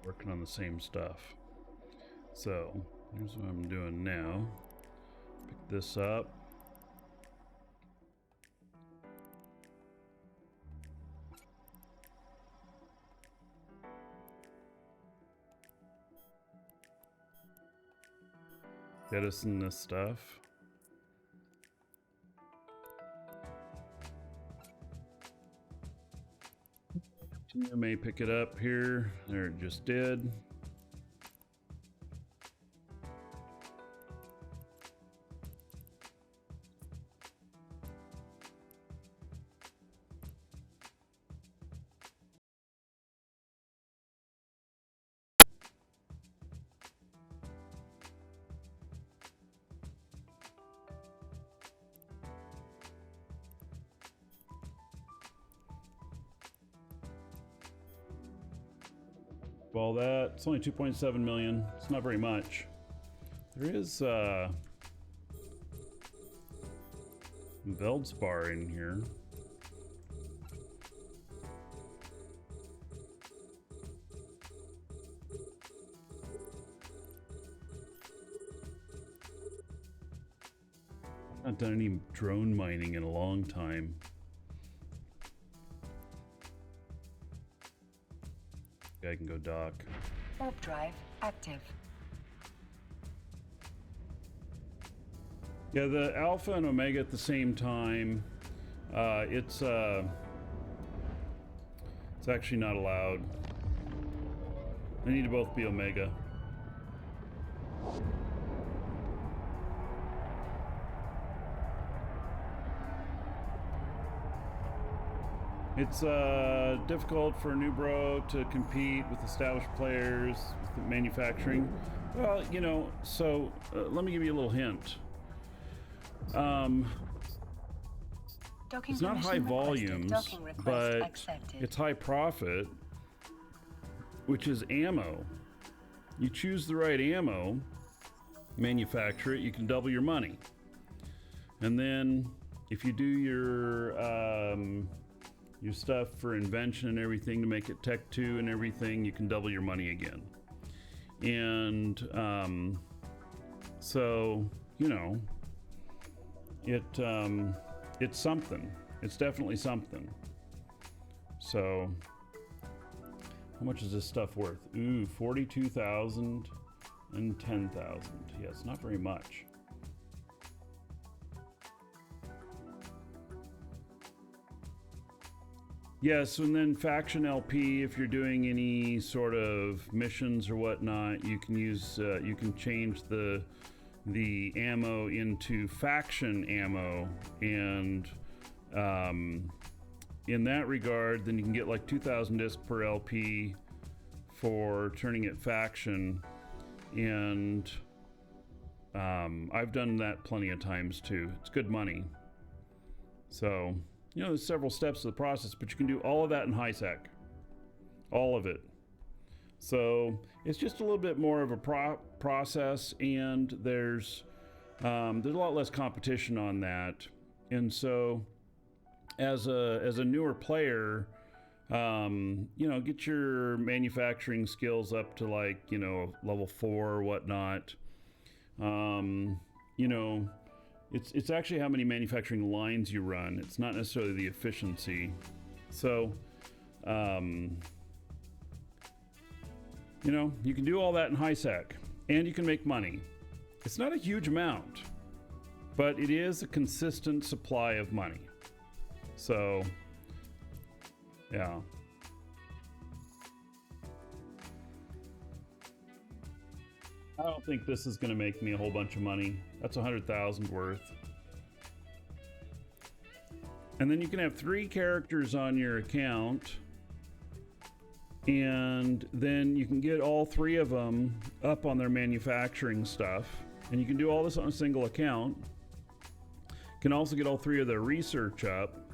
Working on the same stuff. So here's what I'm doing now. Pick this up. Jettison this stuff. I may pick it up here. There, it just did. All that, it's only 2.7 million. It's not very much. There is Veldspar in here. I've not done any drone mining in a long time. I can go dock. Warp drive active. Yeah, the Alpha and Omega at the same time. It's actually not allowed. They need to both be Omega. It's difficult for a new bro to compete with established players with manufacturing. Well, you know, so let me give you a little hint. It's not high volumes, but it's high profit, which is ammo. You choose the right ammo, manufacture it, you can double your money. And then if you do your stuff for invention and everything to make it Tech 2 and everything, you can double your money again. And so, you know, it's something. It's definitely something. So, how much is this stuff worth? Ooh, 42,000 and 10,000. Yeah, it's not very much. Yes, and then faction LP, if you're doing any sort of missions or whatnot, you can use, you can change the ammo into faction ammo, and in that regard, then you can get like 2,000 disc per LP for turning it faction, and I've done that plenty of times too. It's good money. So, you know, there's several steps to the process, but you can do all of that in high sec. All of it. So it's just a little bit more of a process, and there's a lot less competition on that. And so as a newer player, you know, get your manufacturing skills up to like, you know, level 4 or whatnot. You know, it's actually how many manufacturing lines you run. It's not necessarily the efficiency. So, you know, you can do all that in high sec, and you can make money. It's not a huge amount, but it is a consistent supply of money. So, yeah. I don't think this is going to make me a whole bunch of money. That's 100,000 worth. And then you can have 3 characters on your account, and then you can get all 3 of them up on their manufacturing stuff, and you can do all this on a single account. You can also get all 3 of their research up,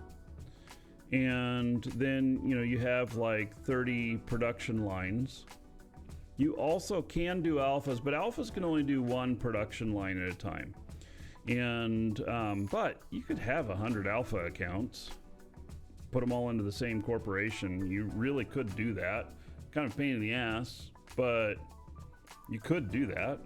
and then, you know, you have like 30 production lines. You also can do alphas, but alphas can only do 1 production line at a time. And but you could have 100 alpha accounts, put them all into the same corporation. You really could do that. Kind of pain in the ass, but you could do that.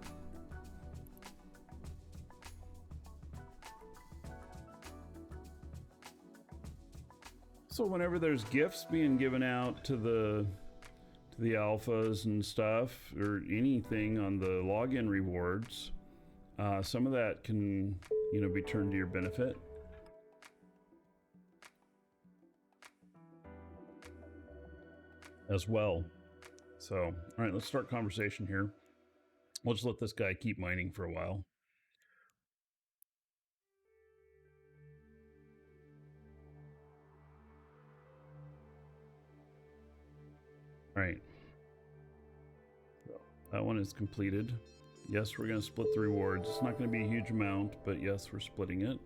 So whenever there's gifts being given out to the alphas and stuff, or anything on the login rewards, some of that can, you know, be turned to your benefit. As well. So, all right, let's start conversation here. We'll just let this guy keep mining for a while. All right. That one is completed. Yes, we're going to split the rewards. It's not going to be a huge amount, but yes, we're splitting it.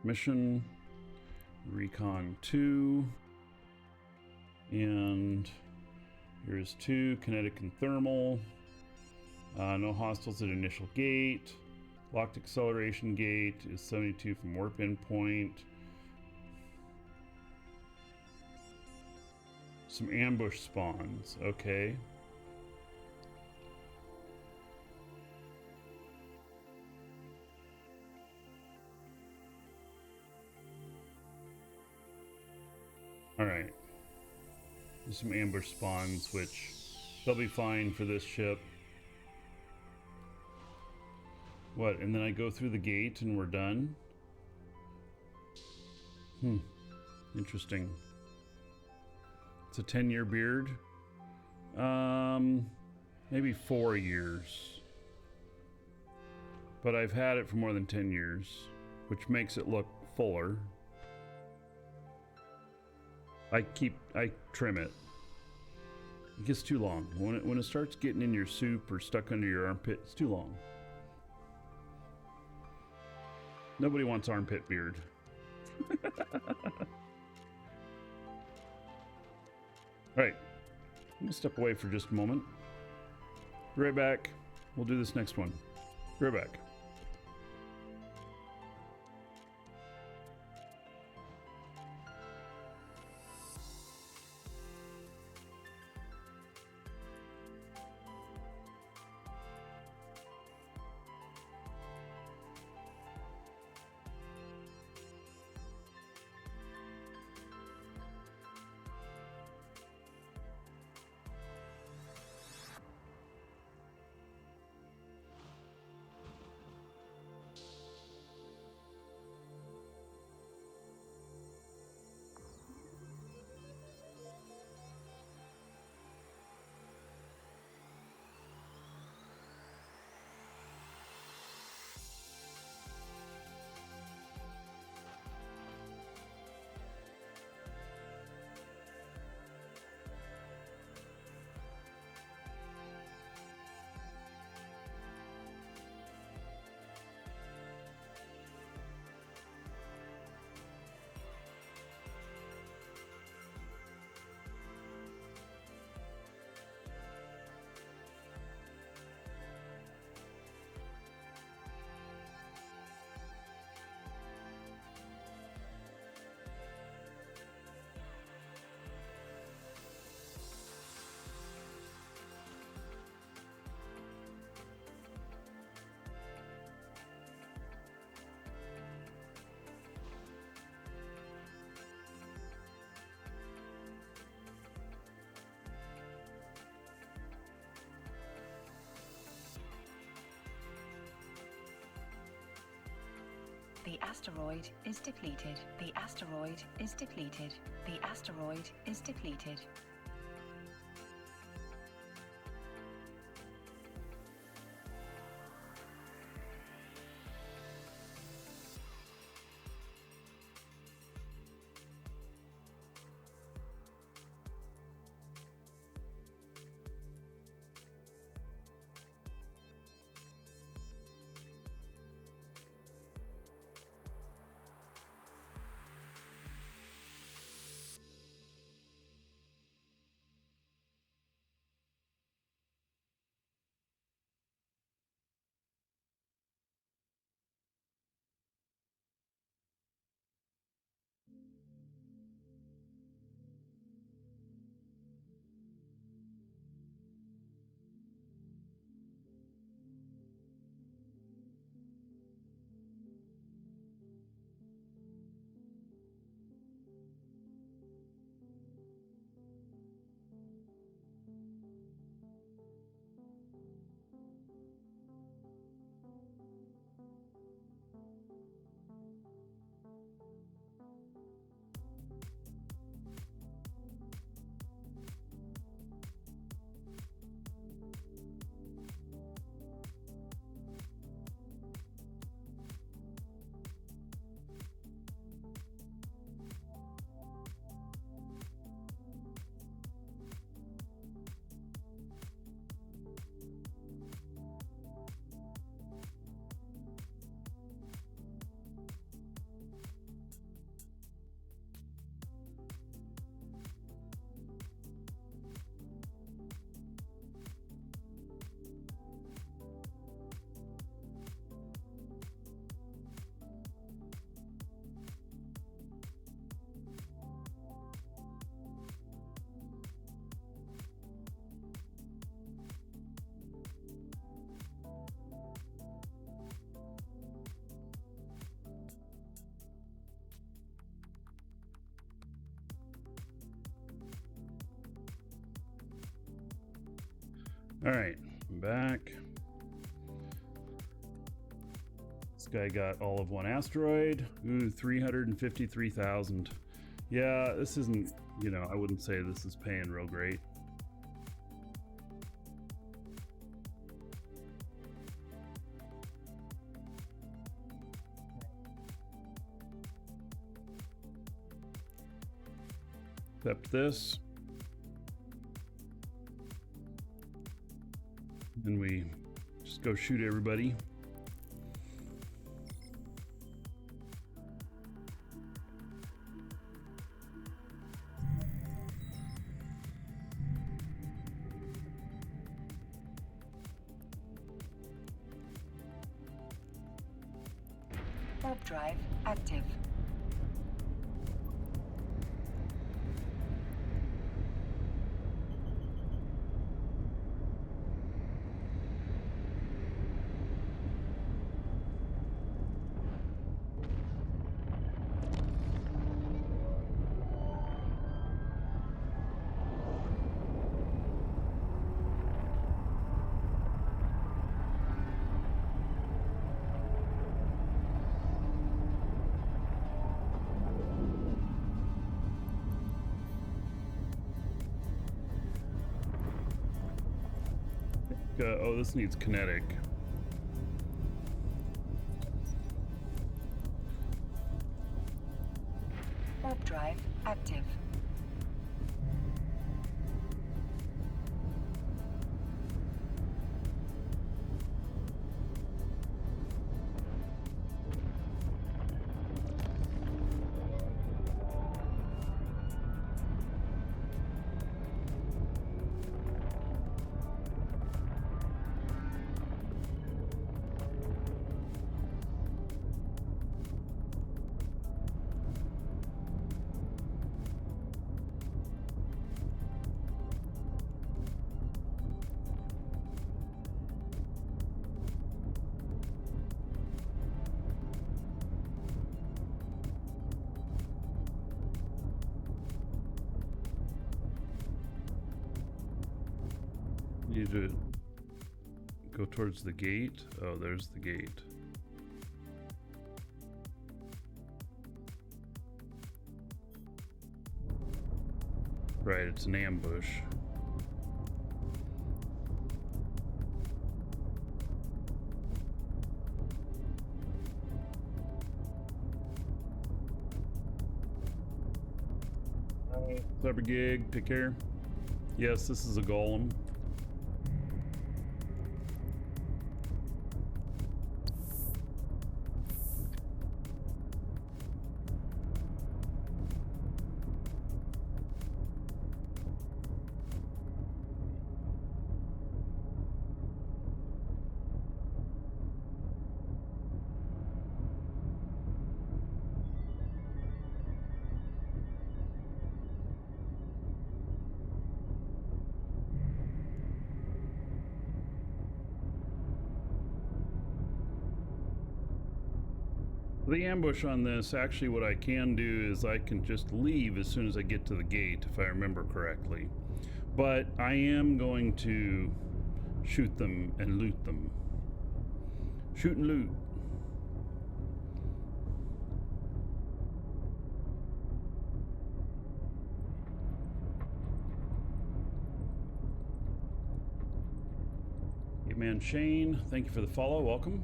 Mission, Recon 2, and here's 2, kinetic and thermal. No hostiles at initial gate. Locked acceleration gate is 72 from warp endpoint. Some ambush spawns, okay. Alright. There's some ambush spawns, which they'll be fine for this ship. What, and then I go through the gate and we're done? Interesting. It's a 10-year beard. Maybe 4 years. But I've had it for more than 10 years, which makes it look fuller. I trim it. It gets too long. When it starts getting in your soup or stuck under your armpit, it's too long. Nobody wants armpit beard. All right, I'm gonna step away for just a moment. Be right back. we'll do this next one. Be right back. The asteroid is depleted. The asteroid is depleted. The asteroid is depleted. All right, I'm back. This guy got all of one asteroid. Ooh, 353,000. Yeah, this isn't, I wouldn't say this is paying real great. Except this. And we just go shoot everybody. Warp drive active. Oh, this needs kinetic. Warp drive active. Need to go towards the gate. Oh, there's the gate. Right, it's an ambush. Cyber Gig, take care. Yes, this is a golem. The ambush on this, actually what I can do is I can just leave as soon as I get to the gate, if I remember correctly. But I am going to shoot them and loot them. Shoot and loot. Hitman Shane, thank you for the follow, welcome.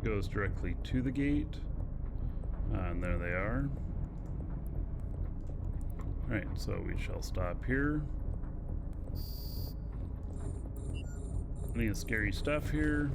Goes directly to the gate, and there they are. All right, so we shall stop here. Plenty of scary stuff here.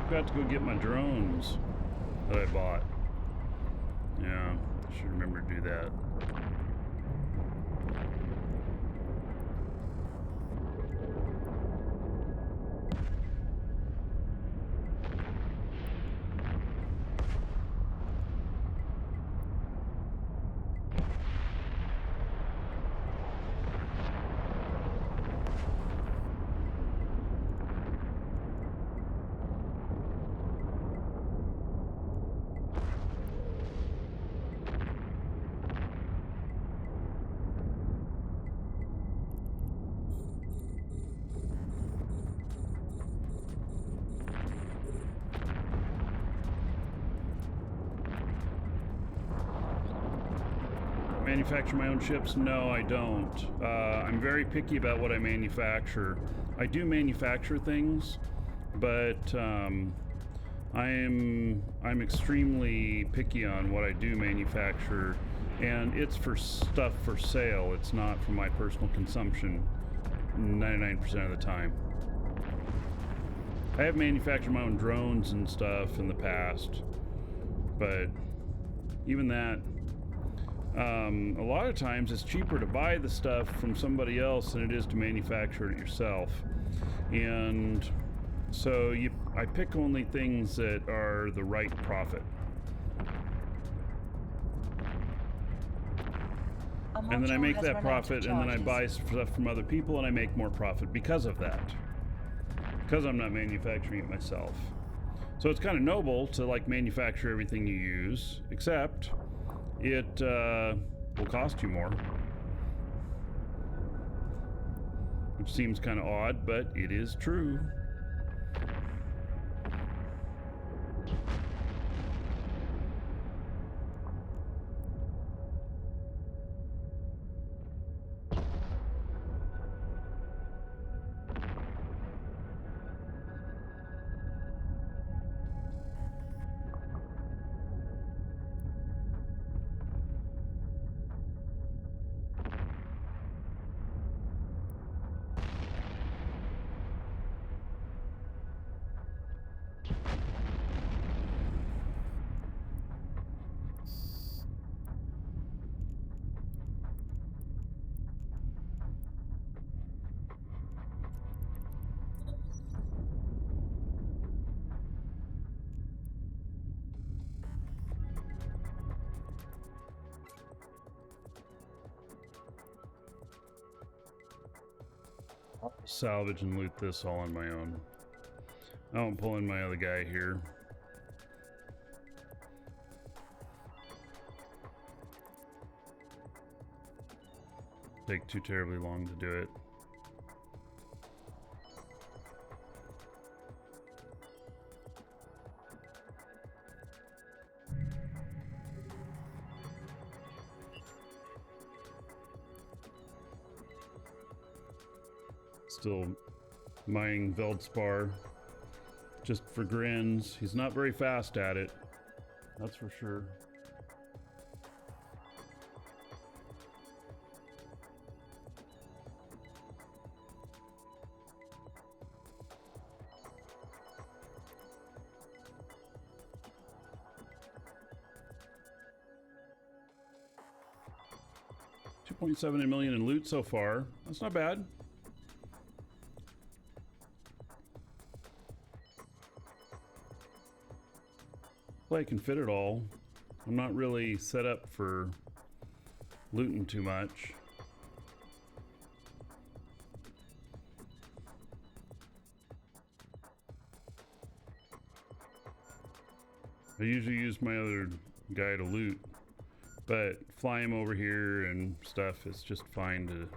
Got to go get my drones that I bought. Yeah, I should remember to do that. manufacture my own chips? No, I don't. I'm very picky about what I manufacture. I do manufacture things, but I'm extremely picky on what I do manufacture, and it's for stuff for sale. It's not for my personal consumption 99% of the time. I have manufactured my own drones and stuff in the past, but even that, a lot of times it's cheaper to buy the stuff from somebody else than it is to manufacture it yourself. And so I pick only things that are the right profit. And then I make that profit, and then I buy stuff from other people, and I make more profit because of that. Because I'm not manufacturing it myself. So it's kind of noble to like manufacture everything you use, except it will cost you more. Which seems kind of odd, but it is true. I'll salvage and loot this all on my own. I won't pull in my other guy here. Take too terribly long to do it. Still mining Veldspar just for grins. He's not very fast at it, that's for sure. $2.7 million in loot so far. That's not bad. I can fit it all. I'm not really set up for looting too much. I usually use my other guy to loot, but fly him over here and stuff is just fine to...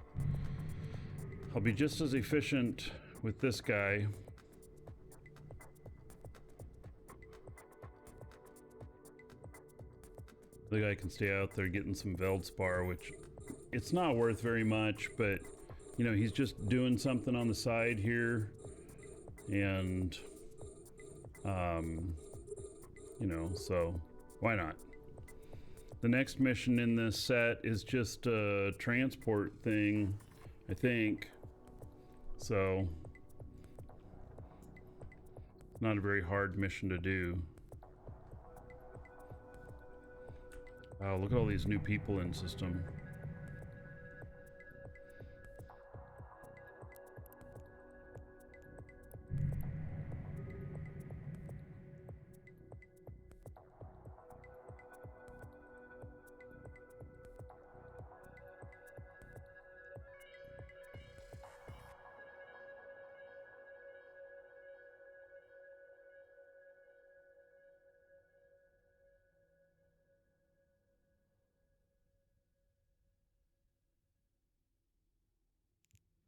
I'll be just as efficient with this guy. The guy can stay out there getting some Veldspar, which it's not worth very much, but you know, he's just doing something on the side here, and you know, so why not? The next mission in this set is just a transport thing, I think, so not a very hard mission to do. Wow, look at all these new people in system.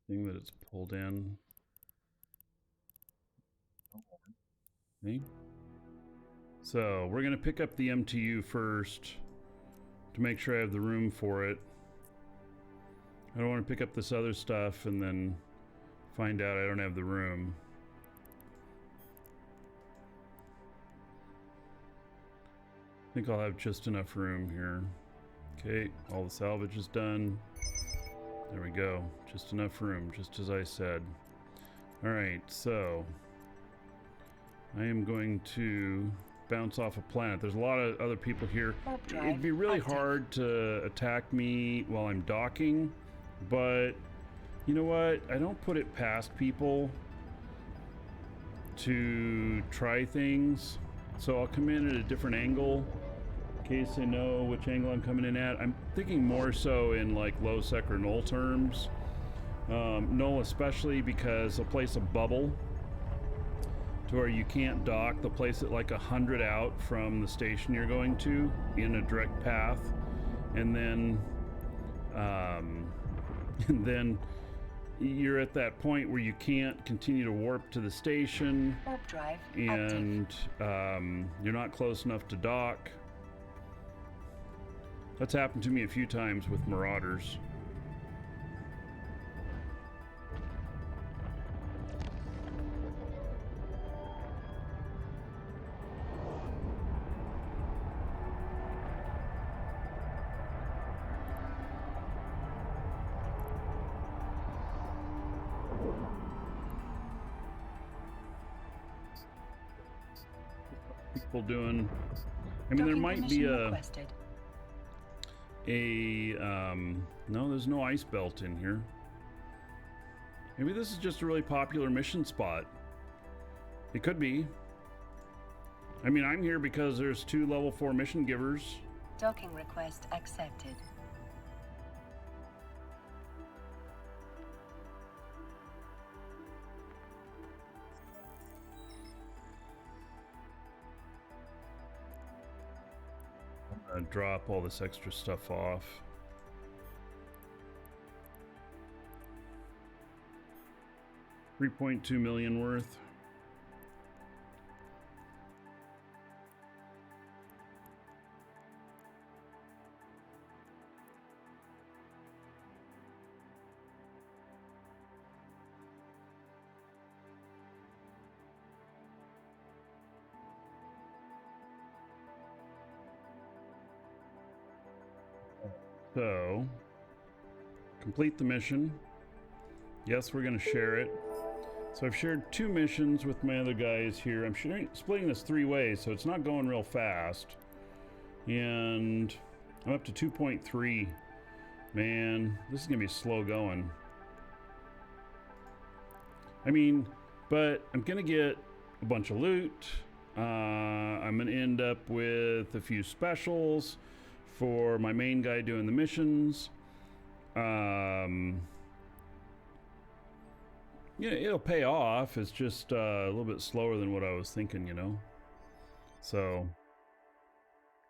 Thing that it's pulled in. Okay. So we're gonna pick up the MTU first to make sure I have the room for it. I don't want to pick up this other stuff and then find out I don't have the room. I think I'll have just enough room here. Okay, all the salvage is done. There we go. Just enough room, just as I said. Alright, so I am going to bounce off a planet. There's a lot of other people here. It'd be really hard to attack me while I'm docking, but you know what? I don't put it past people to try things. So I'll come in at a different angle in case I know which angle I'm coming in at. I'm thinking more so in like low sec or null terms. Null especially because they'll place a bubble to where you can't dock. They'll place it like 100 out from the station you're going to in a direct path, and then you're at that point where you can't continue to warp to the station, Warp drive and you're not close enough to dock. That's happened to me a few times with Marauders. People doing, I mean, there might be no, there's no ice belt in here. Maybe this is just a really popular mission spot. It could be. I mean, I'm here because there's 2 level 4 mission givers. Docking request accepted. Drop all this extra stuff off. $3.2 million worth. So, complete the mission. Yes, we're going to share it. So I've shared 2 missions with my other guys here. I'm splitting this 3 ways, so it's not going real fast. And I'm up to 2.3. Man, this is going to be slow going. I mean, but I'm going to get a bunch of loot. I'm going to end up with a few specials for my main guy doing the missions. Yeah, it'll pay off. It's just a little bit slower than what I was thinking, you know. So,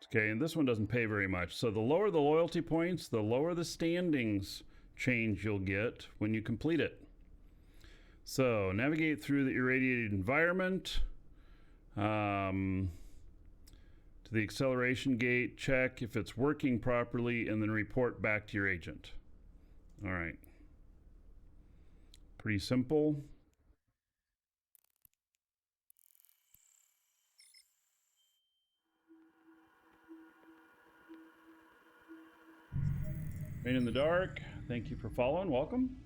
okay, and this one doesn't pay very much. So the lower the loyalty points, the lower the standings change you'll get when you complete it. So navigate through the irradiated environment. To the acceleration gate, check if it's working properly, and then report back to your agent. All right. Pretty simple. Rain in the Dark, thank you for following. Welcome.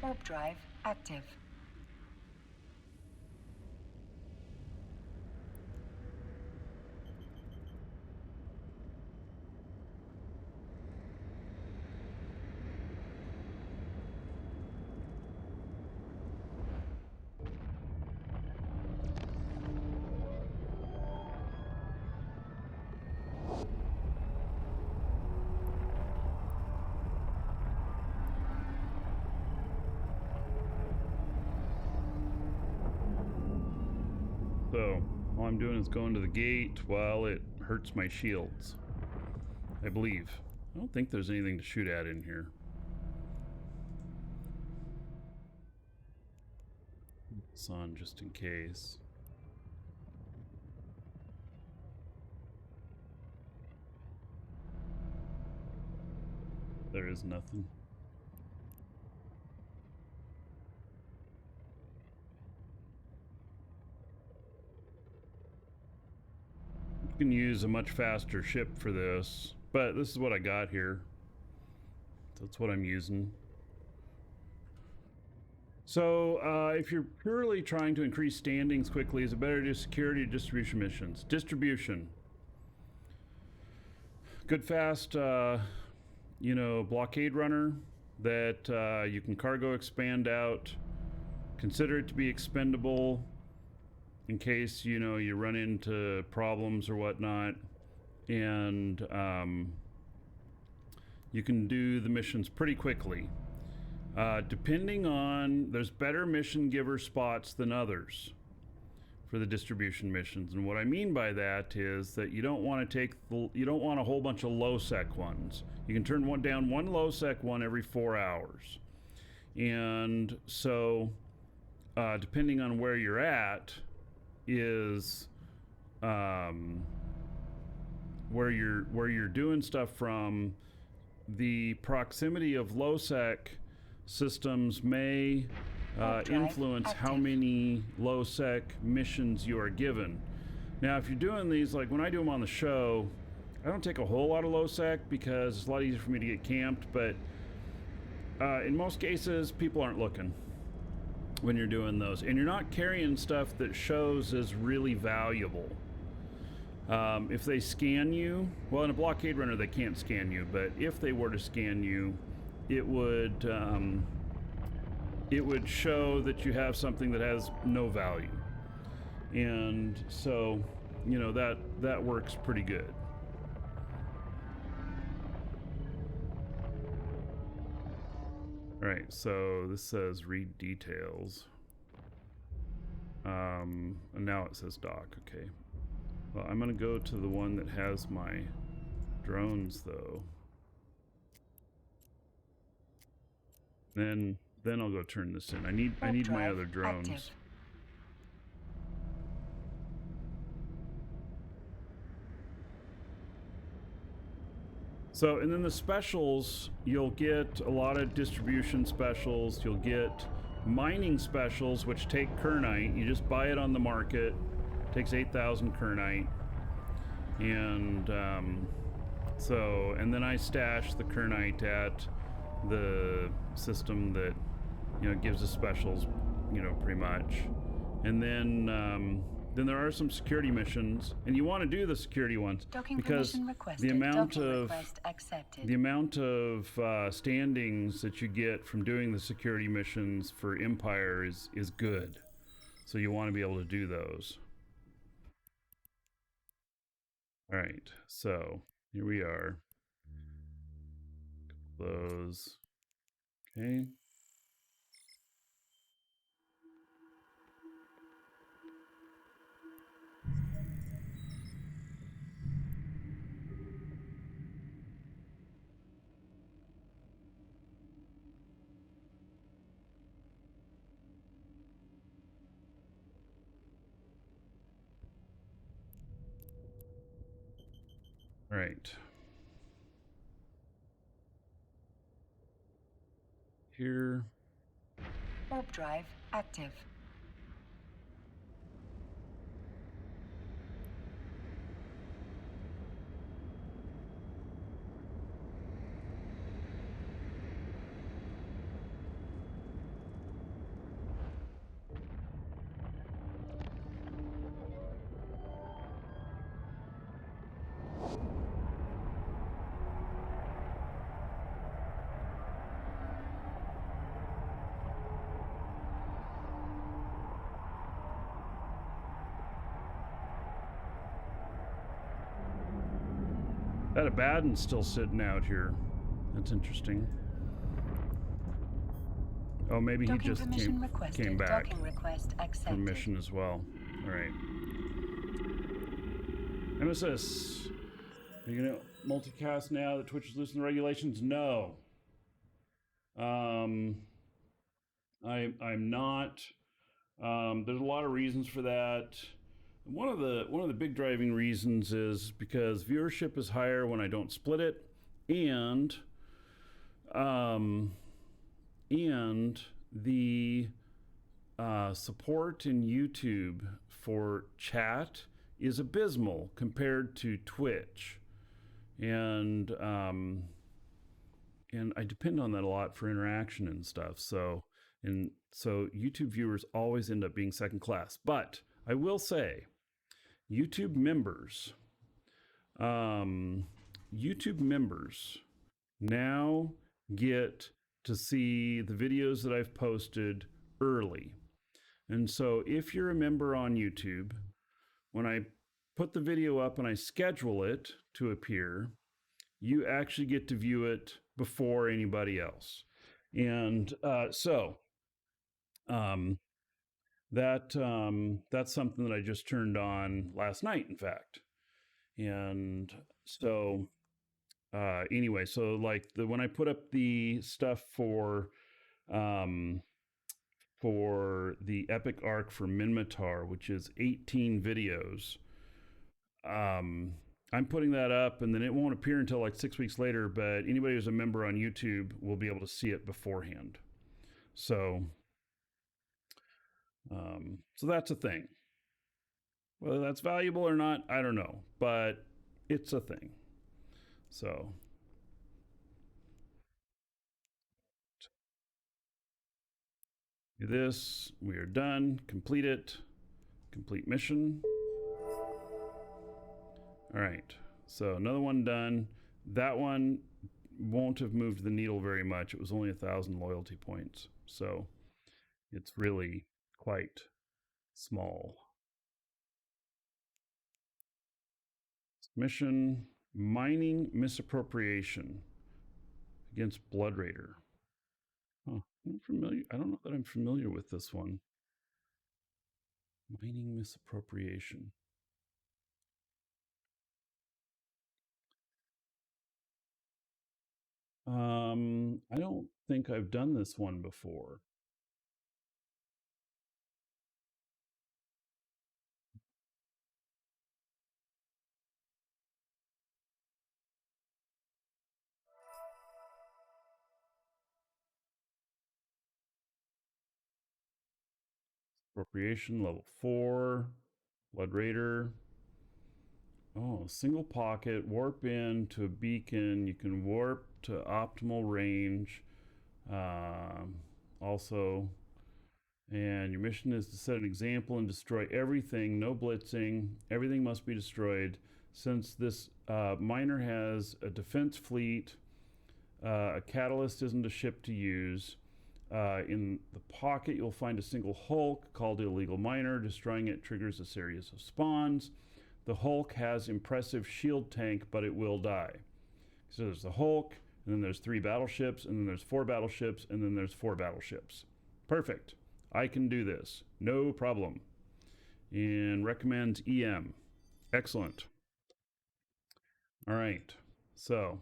Warp drive active. So all I'm doing is going to the gate while it hurts my shields, I believe. I don't think there's anything to shoot at in here. Sun, just in case. there is nothing. You can use a much faster ship for this, but this is what I got here. That's what I'm using. So if you're purely trying to increase standings quickly, is it better to do security or distribution missions? Distribution. Good fast, blockade runner that you can cargo expand out. Consider it to be expendable in case, you run into problems or whatnot. And you can do the missions pretty quickly. Depending on, there's better mission giver spots than others for the distribution missions. And what I mean by that is that you don't want a whole bunch of low sec ones. You can turn down one low sec one every 4 hours. And so, depending on where you're at is, where you're doing stuff from. The proximity of low sec systems may influence how many low sec missions you are given. Now, if you're doing these, like when I do them on the show, I don't take a whole lot of low sec because it's a lot easier for me to get camped, but in most cases, people aren't looking when you're doing those. And you're not carrying stuff that shows as really valuable. If they scan you, well, in a blockade runner they can't scan you, but if they were to scan you, it would show that you have something that has no value, and so that works pretty good. All right, so this says read details, and now it says dock. Okay. Well, I'm gonna go to the one that has my drones, though. Then I'll go turn this in. I need my other drones. Active. So, and then the specials, you'll get a lot of distribution specials. You'll get mining specials, which take kernite. You just buy it on the market. Takes 8,000 kernite, and and then I stash the kernite at the system that gives us specials, pretty much. And then there are some security missions, and you want to do the security ones because the amount of standings that you get from doing the security missions for Empire is good, so you want to be able to do those. All right, so here we are. Close. Okay. All right. Here. Warp drive active. That Abaddon's still sitting out here. That's interesting. Oh, maybe he just came back. Docking request accepted. Permission as well. All right. Nemesis, are you gonna multicast now that Twitch is loosening the regulations? No. I'm not. There's a lot of reasons for that. One of the big driving reasons is because viewership is higher when I don't split it, and And the support in YouTube for chat is abysmal compared to Twitch, and I depend on that a lot for interaction and stuff. So YouTube viewers always end up being second class. But I will say, YouTube members now get to see the videos that I've posted early. And so if you're a member on YouTube, when I put the video up and I schedule it to appear, you actually get to view it before anybody else. And that's something that I just turned on last night, in fact. And so anyway, so like when I put up the stuff for the epic arc for Minmatar, which is 18 videos, I'm putting that up, and then it won't appear until like 6 weeks later, but anybody who's a member on YouTube will be able to see it beforehand. So that's a thing. Whether that's valuable or not, I don't know, but it's a thing. So do this. We are done. Complete it. Complete mission. All right. So another one done. That one won't have moved the needle very much. It was only 1,000 loyalty points. So it's really quite small. Mission: mining misappropriation against Blood Raider. Oh, I'm familiar. I don't know that I'm familiar with this one. Mining misappropriation. I don't think I've done this one before. Appropriation level 4. Blood Raider. Oh, single pocket. Warp in to a beacon. You can warp to optimal range. Also, and your mission is to set an example and destroy everything. No blitzing. Everything must be destroyed. Since this miner has a defense fleet, a catalyst isn't a ship to use. In the pocket, you'll find a single Hulk called Illegal Miner. Destroying it triggers a series of spawns. The Hulk has impressive shield tank, but it will die. So there's the Hulk, and then there's 3 battleships, and then there's 4 battleships, and then there's 4 battleships. Perfect. I can do this. No problem. And recommends EM. Excellent. All right. So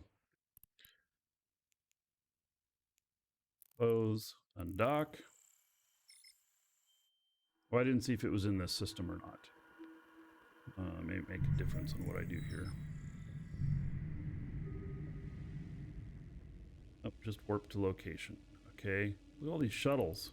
close, undock. Well, I didn't see if it was in this system or not. May make a difference in what I do here. Oh, just warp to location. Okay. Look at all these shuttles.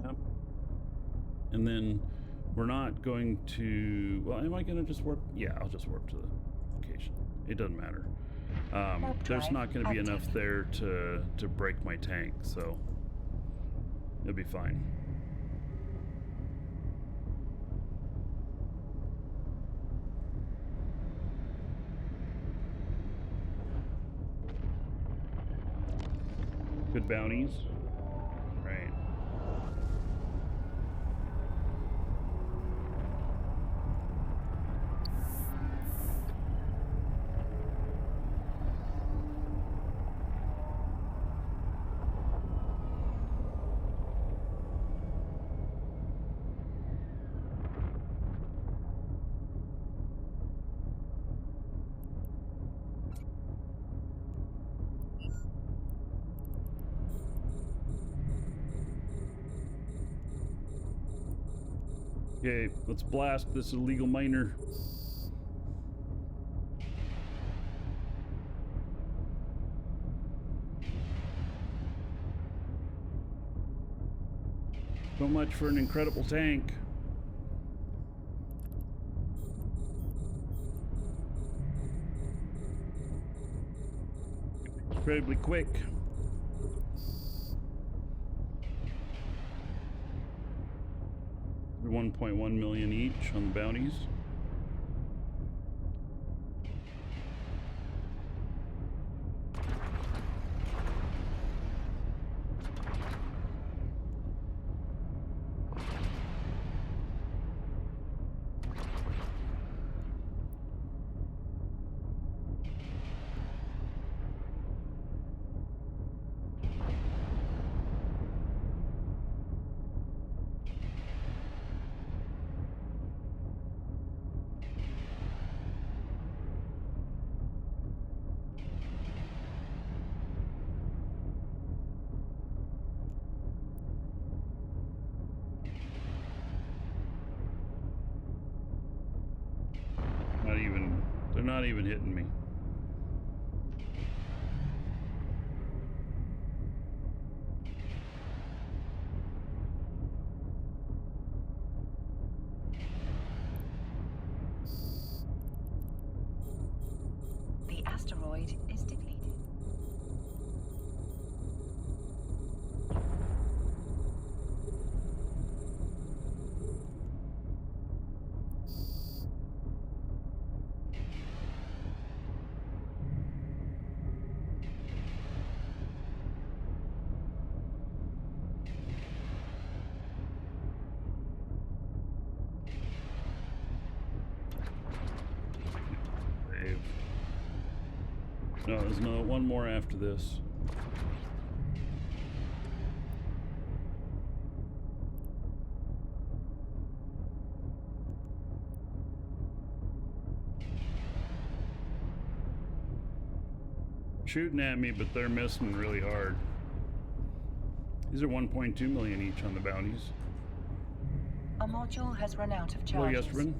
Yep. And then we're not going to, well, am I going to just warp? Yeah, I'll just warp to the location. It doesn't matter. There's not going to be enough there to break my tank, so it'll be fine. Good bounties. Right. Okay, let's blast this illegal miner. So much for an incredible tank. Incredibly quick. $1.1 million each on the bounties. They're not even hitting me. The asteroid is depleted. No, there's one more after this. Shooting at me, but they're missing really hard. These are 1.2 million each on the bounties. A module has run out of Hello, charges. Yesterman.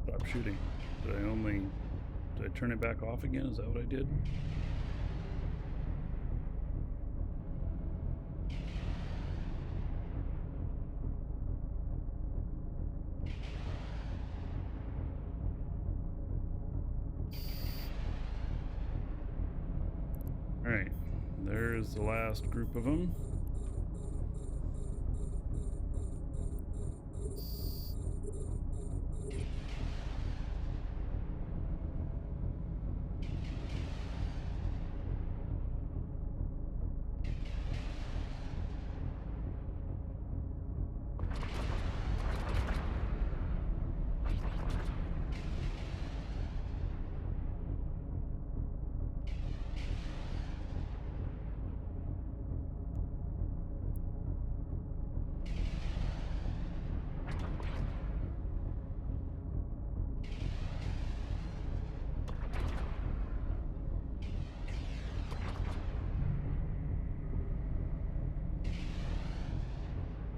Stop shooting. Did I turn it back off again? Is that what I did? All right, there's the last group of them.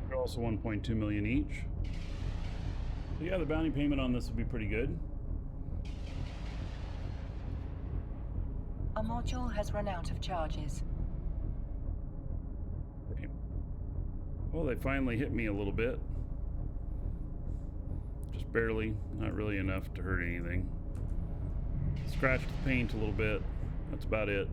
They're also 1.2 million each. So yeah, the bounty payment on this would be pretty good. A module has run out of charges. Okay. Well, they finally hit me a little bit. Just barely, not really enough to hurt anything. Scratched the paint a little bit. That's about it.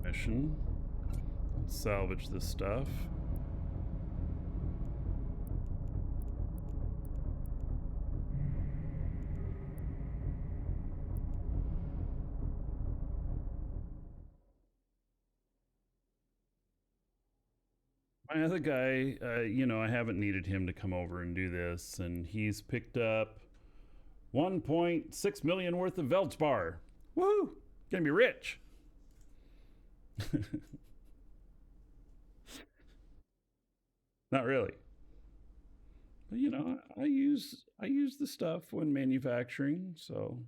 Mission. Let's salvage this stuff. My other guy, you know, I haven't needed him to come over and do this, and he's picked up 1.6 million worth of Veldspar. Woo! Gonna be rich. Not really. But you know, I use the stuff when manufacturing, so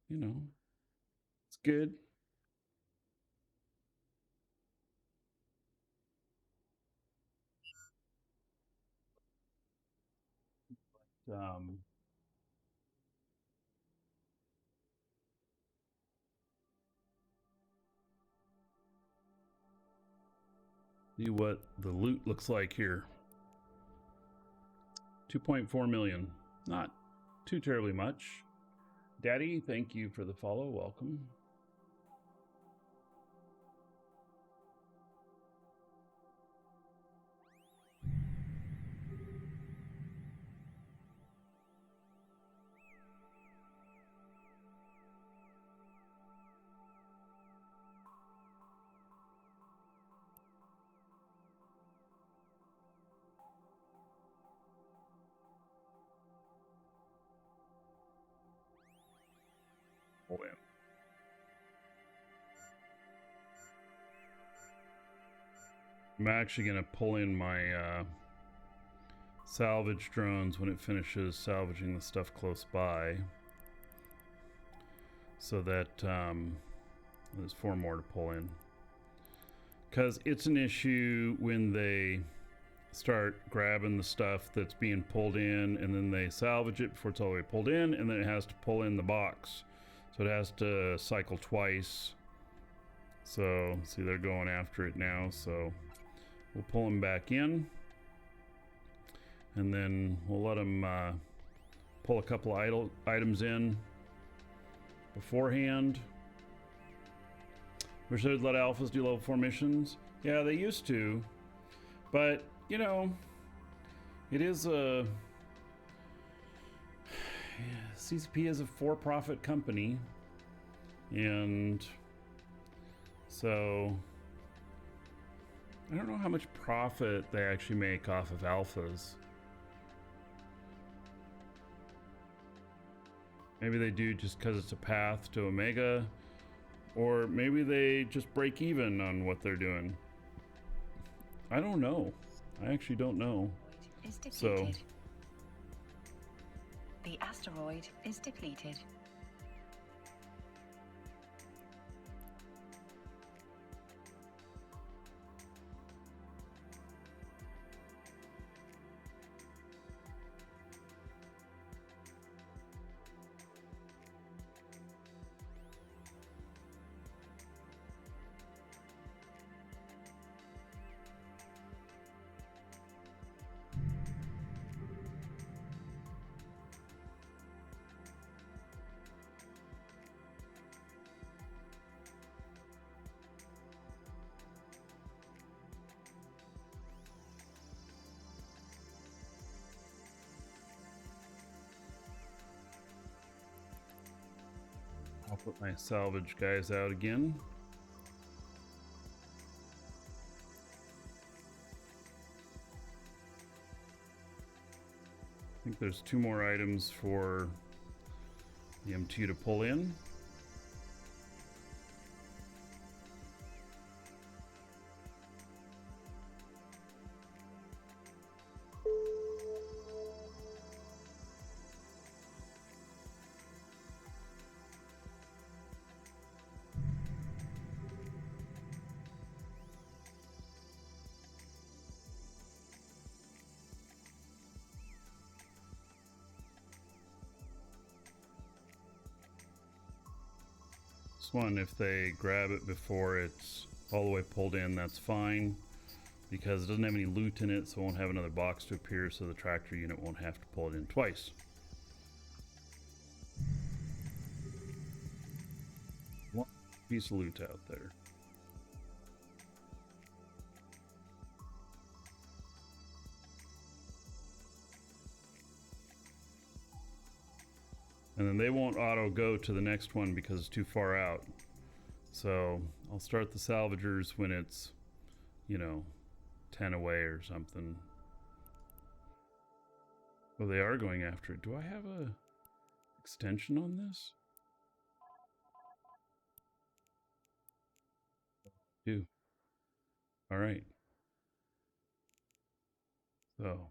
you know, it's good. Um, see what the loot looks like here. 2.4 million. Not too terribly much. Daddy, thank you for the follow. Welcome. Pull in. I'm actually going to pull in my salvage drones when it finishes salvaging the stuff close by, so that there's 4 more to pull in, because it's an issue when they start grabbing the stuff that's being pulled in, and then they salvage it before it's all the way pulled in, and then it has to pull in the box, so it has to cycle twice. So see, they're going after it now, so we'll pull them back in, and then we'll let them pull a couple of items in beforehand. Wish they'd let alphas do level 4 missions. Yeah, they used to, but you know, it is a CCP is a for-profit company, and so I don't know how much profit they actually make off of alphas. Maybe they do just because it's a path to Omega, or maybe they just break even on what they're doing. I don't know. I actually don't know. So the asteroid is depleted. put my salvage guys out again. I think there's 2 more items for the MT to pull in. One, if they grab it before it's all the way pulled in, that's fine, because it doesn't have any loot in it, so it won't have another box to appear, so the tractor unit won't have to pull it in twice. One piece of loot out there. And then they won't auto go to the next one because it's too far out. So I'll start the salvagers when it's, you know, 10 away or something. Oh, they are going after it. Do I have a extension on this? Do. All right. So,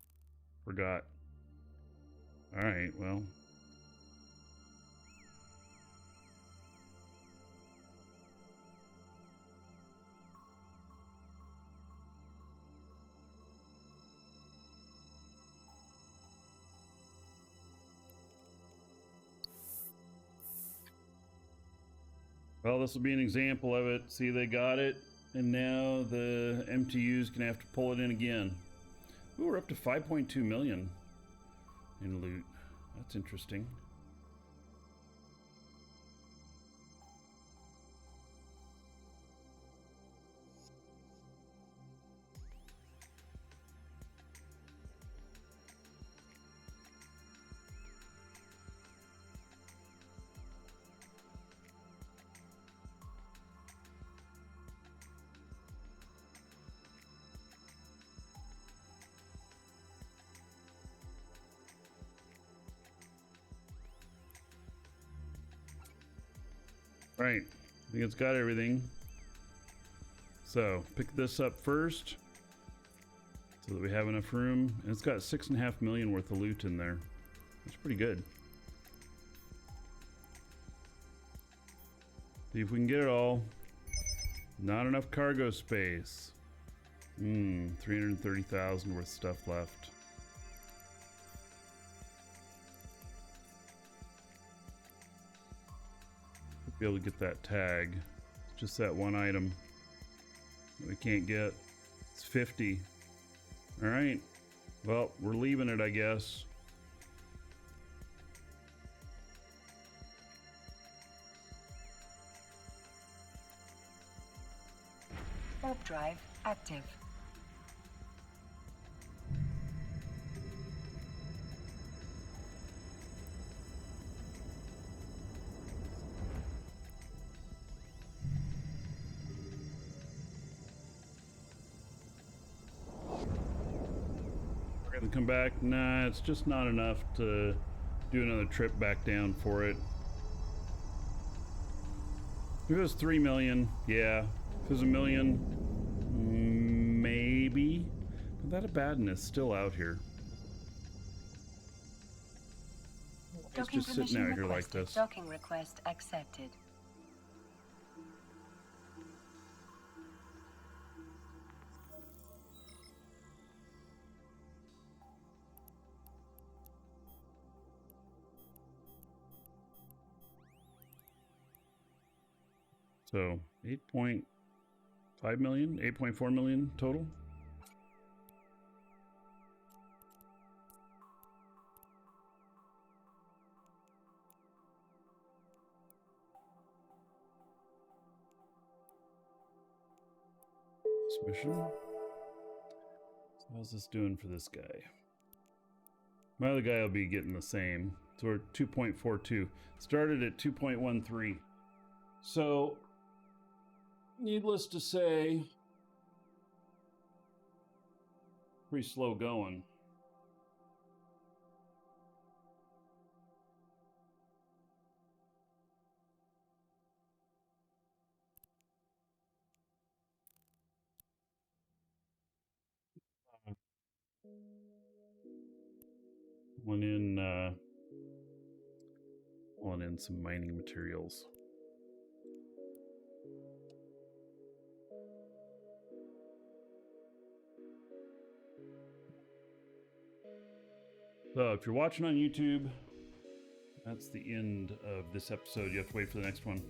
forgot. All right, well. Well, this will be an example of it. See, they got it, and now the MTU's gonna have to pull it in again. Ooh, we're up to 5.2 million in loot. That's interesting. Right, I think it's got everything. So pick this up first so that we have enough room. And it's got 6.5 million worth of loot in there. That's pretty good. See if we can get it all. Not enough cargo space. 330,000 worth of stuff left. Be able to get that tag. Just that one item that we can't get. It's 50. All right. Well, we're leaving it, I guess. Warp drive active. Come back. Nah, it's just not enough to do another trip back down for it. If it was 3 million, yeah. If it was 1 million, maybe. But that Abaddon is still out here. It's just sitting out here like this. Docking request accepted. So 8.5 million, 8.4 million total. This mission. So how's this doing for this guy? My other guy will be getting the same. So we're 2.42. Started at 2.13. So, needless to say, pretty slow going. Pulling in some mining materials. So if you're watching on YouTube, that's the end of this episode. You have to wait for the next one.